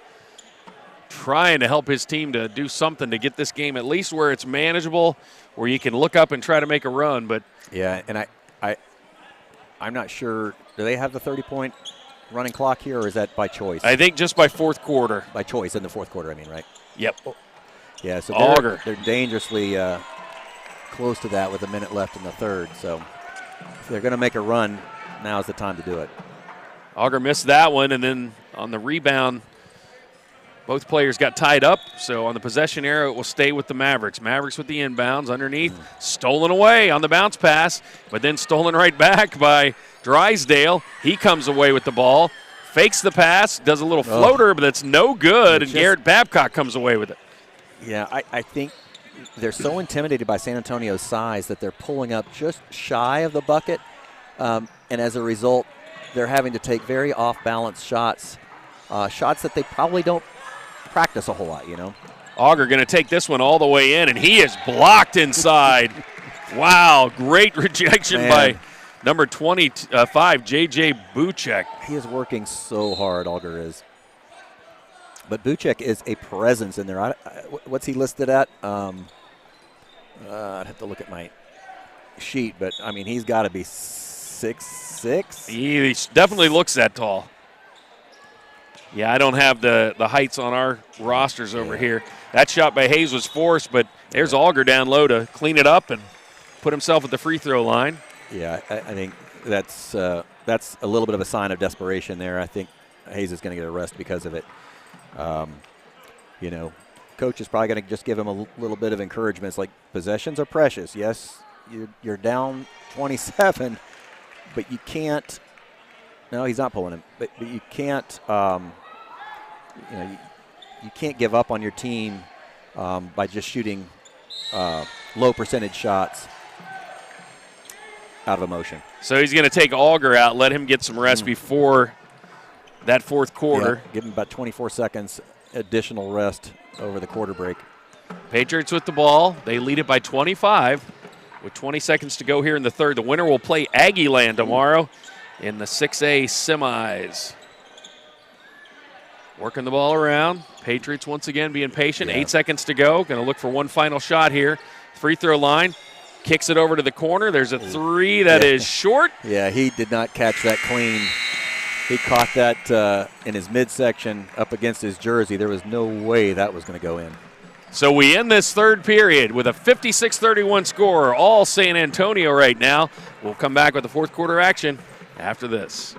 trying to help his team to do something to get this game at least where it's manageable, where you can look up and try to make a run. But and I'm not sure. Do they have the 30-point running clock here, or is that by choice? I think just by fourth quarter. By choice in the fourth quarter, I mean, right? Yep. Yeah, so Auger. They're dangerously close to that with a minute left in the third. So if they're going to make a run, now's the time to do it. Auger missed that one, and then on the rebound, both players got tied up. So on the possession arrow, it will stay with the Mavericks. Mavericks with the inbounds underneath, stolen away on the bounce pass, but then stolen right back by Drysdale. He comes away with the ball, fakes the pass, does a little floater, but that's no good, and Garrett Babcock comes away with it. Yeah, I think they're so intimidated by San Antonio's size that they're pulling up just shy of the bucket, and as a result, they're having to take very off-balance shots, shots that they probably don't practice a whole lot, Auger going to take this one all the way in, and he is blocked inside. Wow, great rejection by number 25, J.J. Buchek. He is working so hard, Auger is. But Buchek is a presence in there. What's he listed at? I'd have to look at my sheet, but, I mean, he's got to be 6'6". He definitely looks that tall. Yeah, I don't have the heights on our rosters over here. That shot by Hayes was forced, but There's Auger down low to clean it up and put himself at the free throw line. Yeah, I think that's a little bit of a sign of desperation there. I think Hayes is going to get a rest because of it. Coach is probably going to just give him a little bit of encouragement. It's like, possessions are precious. Yes, you're down 27, but you can't. No, he's not pulling him. But you can't. You can't give up on your team by just shooting low percentage shots out of emotion. So he's going to take Auger out, let him get some rest before that fourth quarter. Yeah, give him about 24 seconds additional rest over the quarter break. Patriots with the ball. They lead it by 25 with 20 seconds to go here in the third. The winner will play Aggieland tomorrow in the 6A semis. Working the ball around. Patriots once again being patient. Yeah. 8 seconds to go. Going to look for one final shot here. Free throw line. Kicks it over to the corner. There's a three that is short. Yeah, he did not catch that clean. He caught that in his midsection up against his jersey. There was no way that was going to go in. So we end this third period with a 56-31 score. All San Antonio right now. We'll come back with the fourth quarter action after this.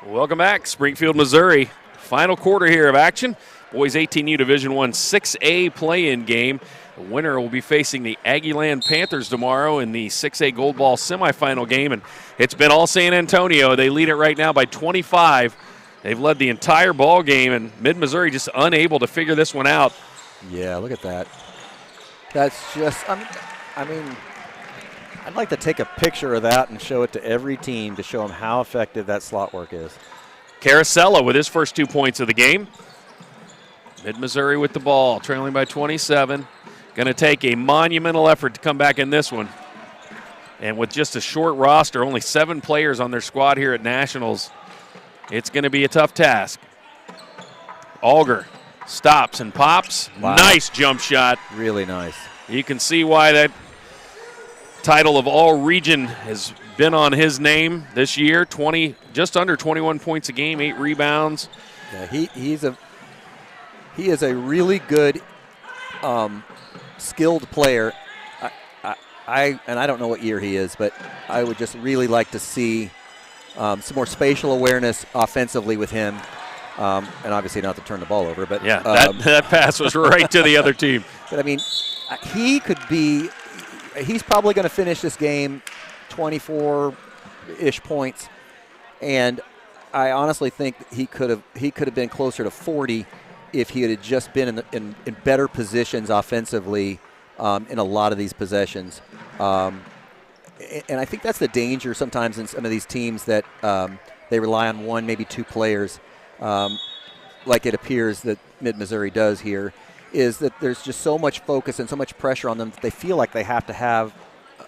Welcome back, Springfield, Missouri. Final quarter here of action. Boys 18U Division I 6A play-in game. The winner will be facing the Aggieland Panthers tomorrow in the 6A Gold Ball semifinal game. And it's been all San Antonio. They lead it right now by 25. They've led the entire ball game, and Mid-Missouri just unable to figure this one out. Yeah, look at that. That's just, I mean, I'd like to take a picture of that and show it to every team to show them how effective that slot work is. Carasella with his first 2 points of the game. Mid-Missouri with the ball, trailing by 27. Going to take a monumental effort to come back in this one. And with just a short roster, only 7 players on their squad here at Nationals, it's going to be a tough task. Auger stops and pops. Wow. Nice jump shot. Really nice. You can see why that title of all-region has been on his name this year. Just under 21 points a game, 8 rebounds. Yeah, he is a really good, skilled player. I don't know what year he is, but I would just really like to see some more spatial awareness offensively with him, and obviously not to turn the ball over. But yeah, that pass was right to the other team. But I mean, he could be. He's probably going to finish this game 24-ish points, and I honestly think he could have been closer to 40 if he had just been in better positions offensively in a lot of these possessions. And I think that's the danger sometimes in some of these teams that they rely on one, maybe 2 players, like it appears that Mid-Missouri does here, is that there's just so much focus and so much pressure on them that they feel like they have to have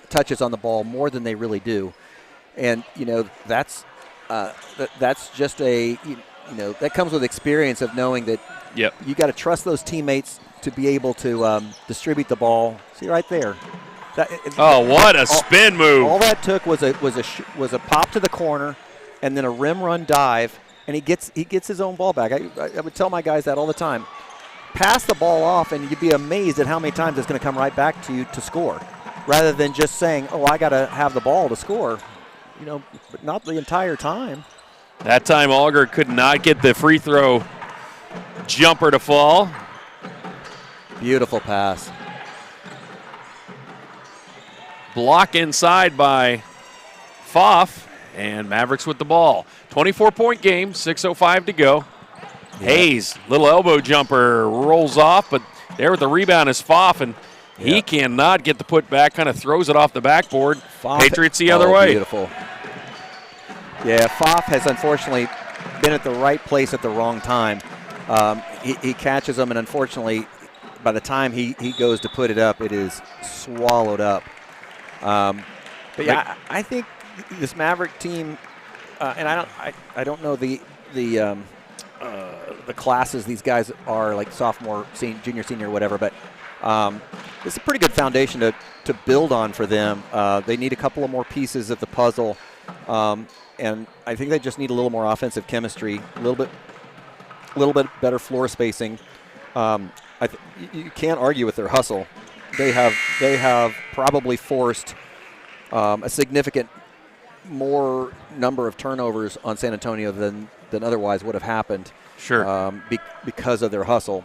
touches on the ball more than they really do. And, that's just that comes with experience of knowing that you got to trust those teammates to be able to distribute the ball. See right there. What a spin move. All that took was a pop to the corner and then a rim run dive, and he gets his own ball back. I would tell my guys that all the time. pass the ball off, and you'd be amazed at how many times it's going to come right back to you to score, rather than just saying, oh, I got to have the ball to score, but not the entire time. That time Auger could not get the free throw jumper to fall. Beautiful pass. Block inside by Pfaff, and Mavericks with the ball. 24-point game, 6:05 to go. Yeah. Hayes, little elbow jumper, rolls off, but there with the rebound is Pfaff, and he cannot get the putback, kind of throws it off the backboard. Pfaff, Patriots the other way. Beautiful. Yeah, Pfaff has unfortunately been at the right place at the wrong time. He catches them, and unfortunately, by the time he goes to put it up, it is swallowed up. But yeah, I think this Maverick team, and I don't know the classes these guys are, like sophomore, junior, senior, whatever, but it's a pretty good foundation to build on for them. They need a couple of more pieces of the puzzle, and I think they just need a little more offensive chemistry, a little bit better floor spacing. You can't argue with their hustle. They have probably forced a significant more number of turnovers on San Antonio than otherwise would have happened. Sure. Because of their hustle,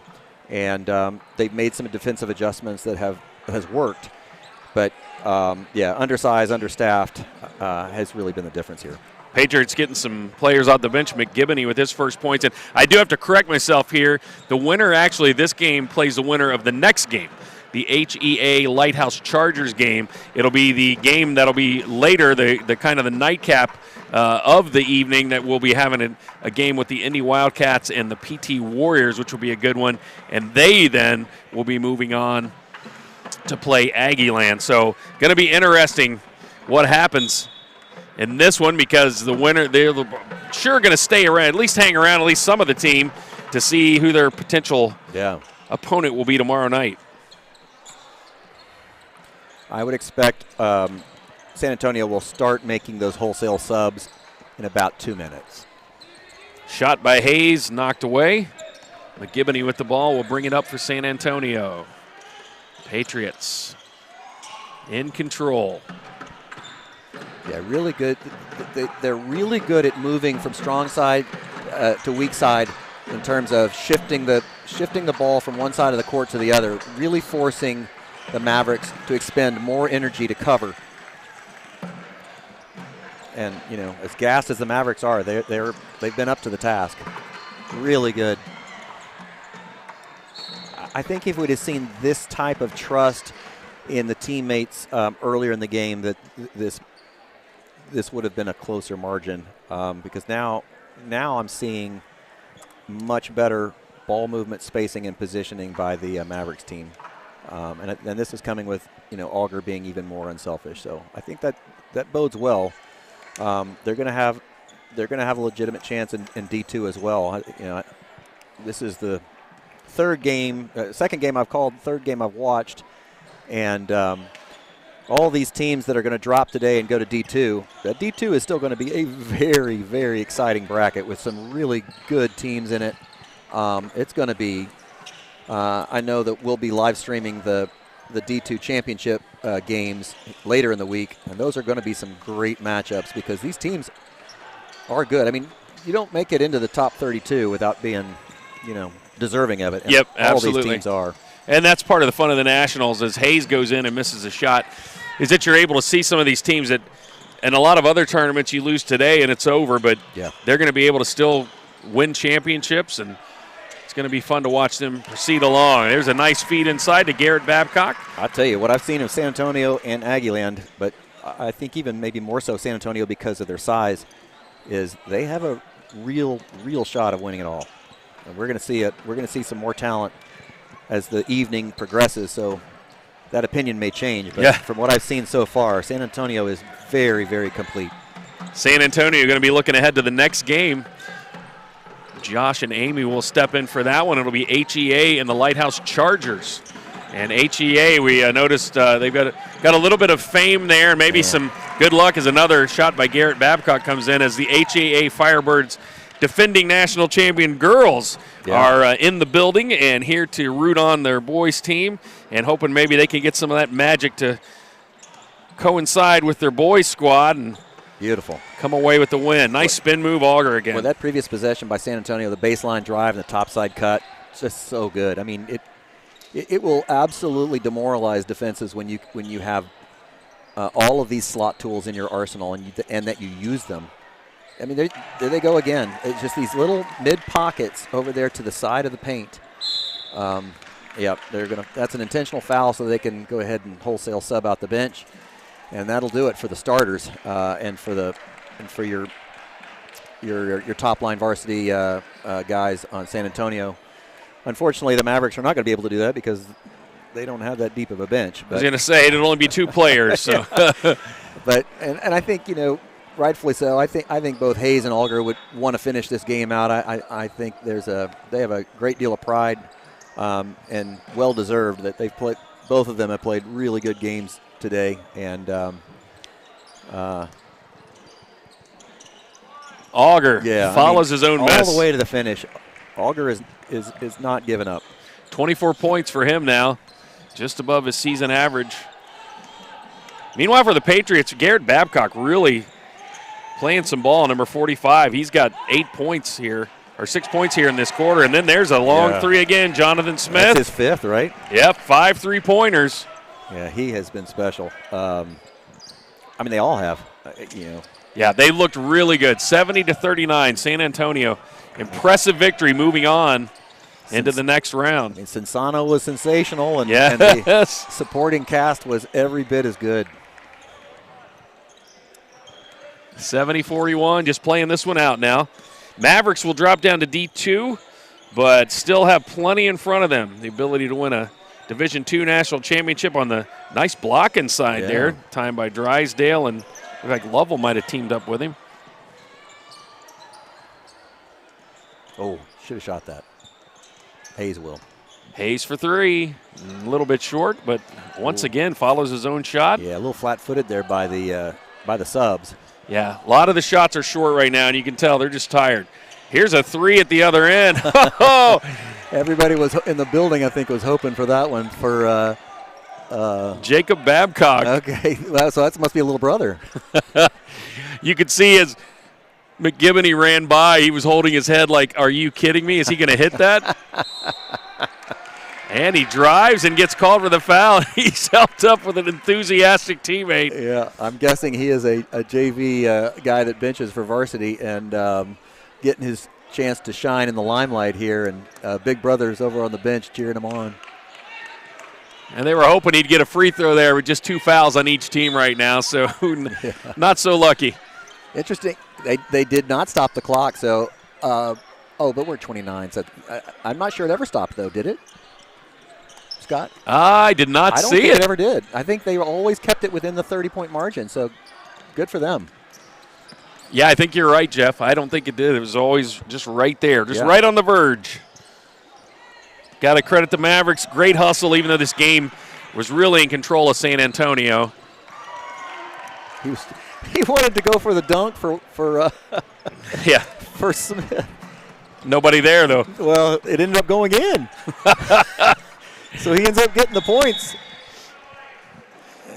and they've made some defensive adjustments that has worked. But undersized, understaffed has really been the difference here. Patriots getting some players off the bench. McGibney with his first points. And I do have to correct myself here. The winner, actually, this game plays the winner of the next game, the HEA Lighthouse Chargers game. It'll be the game that'll be later, the kind of the nightcap of the evening, that we'll be having a game with the Indy Wildcats and the PT Warriors, which will be a good one. And they then will be moving on to play Aggieland. So going to be interesting what happens in this one, because the winner, they're sure going to stay around, at least hang around, at least some of the team, to see who their potential opponent will be tomorrow night. I would expect San Antonio will start making those wholesale subs in about 2 minutes. Shot by Hayes, knocked away. McGibney with the ball will bring it up for San Antonio. Patriots in control. Yeah, really good. They're really good at moving from strong side to weak side in terms of shifting the ball from one side of the court to the other, really forcing the Mavericks to expend more energy to cover. And as gassed as the Mavericks are, they've been up to the task. Really good. I think if we'd have seen this type of trust in the teammates earlier in the game, that this would have been a closer margin, because now I'm seeing much better ball movement, spacing, and positioning by the Mavericks team, and this is coming with Auger being even more unselfish. So I think that bodes well. They're going to have a legitimate chance in D2 as well. This is the second game I've called, third game I've watched, and all these teams that are going to drop today and go to D2, that D2 is still going to be a very, very exciting bracket with some really good teams in it. It's going to be, I know that we'll be live streaming the D2 championship games later in the week, and those are going to be some great matchups because these teams are good. I mean, you don't make it into the top 32 without being, deserving of it. And yep, all absolutely. These teams are. And that's part of the fun of the Nationals, as Hayes goes in and misses a shot, is that you're able to see some of these teams that, in a lot of other tournaments, you lose today and it's over, but they're going to be able to still win championships, and it's going to be fun to watch them proceed along. There's a nice feed inside to Garrett Babcock. I'll tell you, what I've seen of San Antonio and Aggieland, but I think even maybe more so San Antonio because of their size, is they have a real shot of winning it all. And we're going to see it. We're going to see some more talent as the evening progresses, so that opinion may change. But from what I've seen so far, San Antonio is very, very complete. San Antonio going to be looking ahead to the next game. Josh and Amy will step in for that one. It'll be HEA and the Lighthouse Chargers. And HEA, we noticed they've got a little bit of fame there, and maybe some good luck as another shot by Garrett Babcock comes in, as the HEA Firebirds defending national champion girls are in the building and here to root on their boys' team and hoping maybe they can get some of that magic to coincide with their boys' squad and beautiful come away with the win. Nice spin move, Auger again. Well, that previous possession by San Antonio, the baseline drive and the topside cut, it's just so good. I mean, it will absolutely demoralize defenses when you have all of these slot tools in your arsenal and that you use them. I mean, there they go again. It's just these little mid pockets over there to the side of the paint. That's an intentional foul, so they can go ahead and wholesale sub out the bench, and that'll do it for the starters and for your top line varsity guys on San Antonio. Unfortunately, the Mavericks are not going to be able to do that because they don't have that deep of a bench. I was going to say it'll only be 2 players. So, but I think rightfully so. I think both Hayes and Auger would want to finish this game out. I think they have a great deal of pride and well deserved that they've played. Both of them have played really good games today, and Auger follows his own mess all the way to the finish. Auger is not giving up. 24 points for him now, just above his season average. Meanwhile, for the Patriots, Garrett Babcock really playing some ball, number 45. He's got 8 points here, or 6 points here in this quarter. And then there's a long three again, Jonathan Smith. That's his 5th, right? Yep, 5 3-pointers. Yeah, he has been special. I mean, they all have, Yeah, they looked really good. 70-39, San Antonio. Impressive victory moving on into the next round. I mean, Cinsano was sensational, and the supporting cast was every bit as good. 70-41, just playing this one out now. Mavericks will drop down to D2, but still have plenty in front of them. The ability to win a Division II national championship on the nice block inside there. Timed by Drysdale, and looked like Lovell might have teamed up with him. Oh, should have shot that. Hayes will. Hayes for 3. A little bit short, but once again follows his own shot. Yeah, a little flat-footed there by the subs. Yeah, a lot of the shots are short right now, and you can tell they're just tired. Here's a 3 at the other end. Everybody was in the building, I think, was hoping for that one for Jacob Babcock. Okay, well, so that must be a little brother. You could see as McGibbony ran by, he was holding his head like, are you kidding me? Is he going to hit that? And he drives and gets called for the foul. He's helped up with an enthusiastic teammate. Yeah, I'm guessing he is a JV guy that benches for varsity and getting his chance to shine in the limelight here. And big brother's over on the bench cheering him on. And they were hoping he'd get a free throw there with just 2 fouls on each team right now, so not so lucky. Interesting. They did not stop the clock, so but we're 29. So I'm not sure it ever stopped, though, did it? Scott? I did not see it. I don't think it ever did. I think they always kept it within the 30-point margin, so good for them. Yeah, I think you're right, Jeff. I don't think it did. It was always just right there, just right on the verge. Got to credit the Mavericks. Great hustle, even though this game was really in control of San Antonio. He wanted to go for the dunk for Smith. Nobody there, though. Well, it ended up going in. So he ends up getting the points.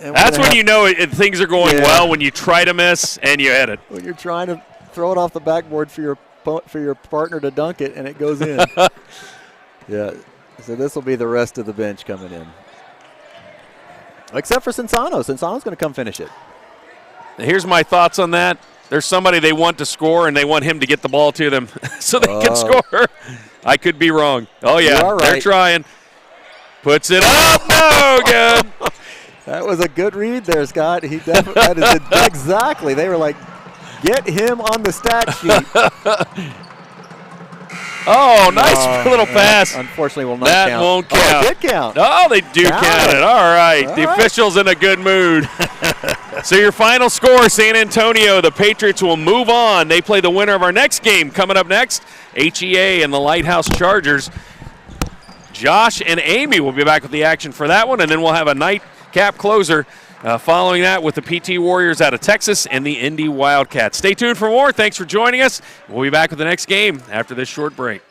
And that's when you know things are going well, when you try to miss and you hit it. When you're trying to throw it off the backboard for your partner to dunk it and it goes in. Yeah. So this will be the rest of the bench coming in. Except for Cinsano. Cinsano's going to come finish it. Here's my thoughts on that. There's somebody they want to score, and they want him to get the ball to them so they can score. I could be wrong. Oh, yeah, right. They're trying. Puts it up. No, good. That was a good read there, Scott. He definitely that is exactly. They were like, get him on the stat sheet. Oh, nice little pass. Unfortunately, will not count. That won't count. Oh, it did count. Oh, they do count it. All right. The official's in a good mood. So your final score, San Antonio. The Patriots will move on. They play the winner of our next game. Coming up next, HEA and the Lighthouse Chargers. Josh and Amy will be back with the action for that one, and then we'll have a nightcap closer Following that with the PT Warriors out of Texas and the Indy Wildcats. Stay tuned for more. Thanks for joining us. We'll be back with the next game after this short break.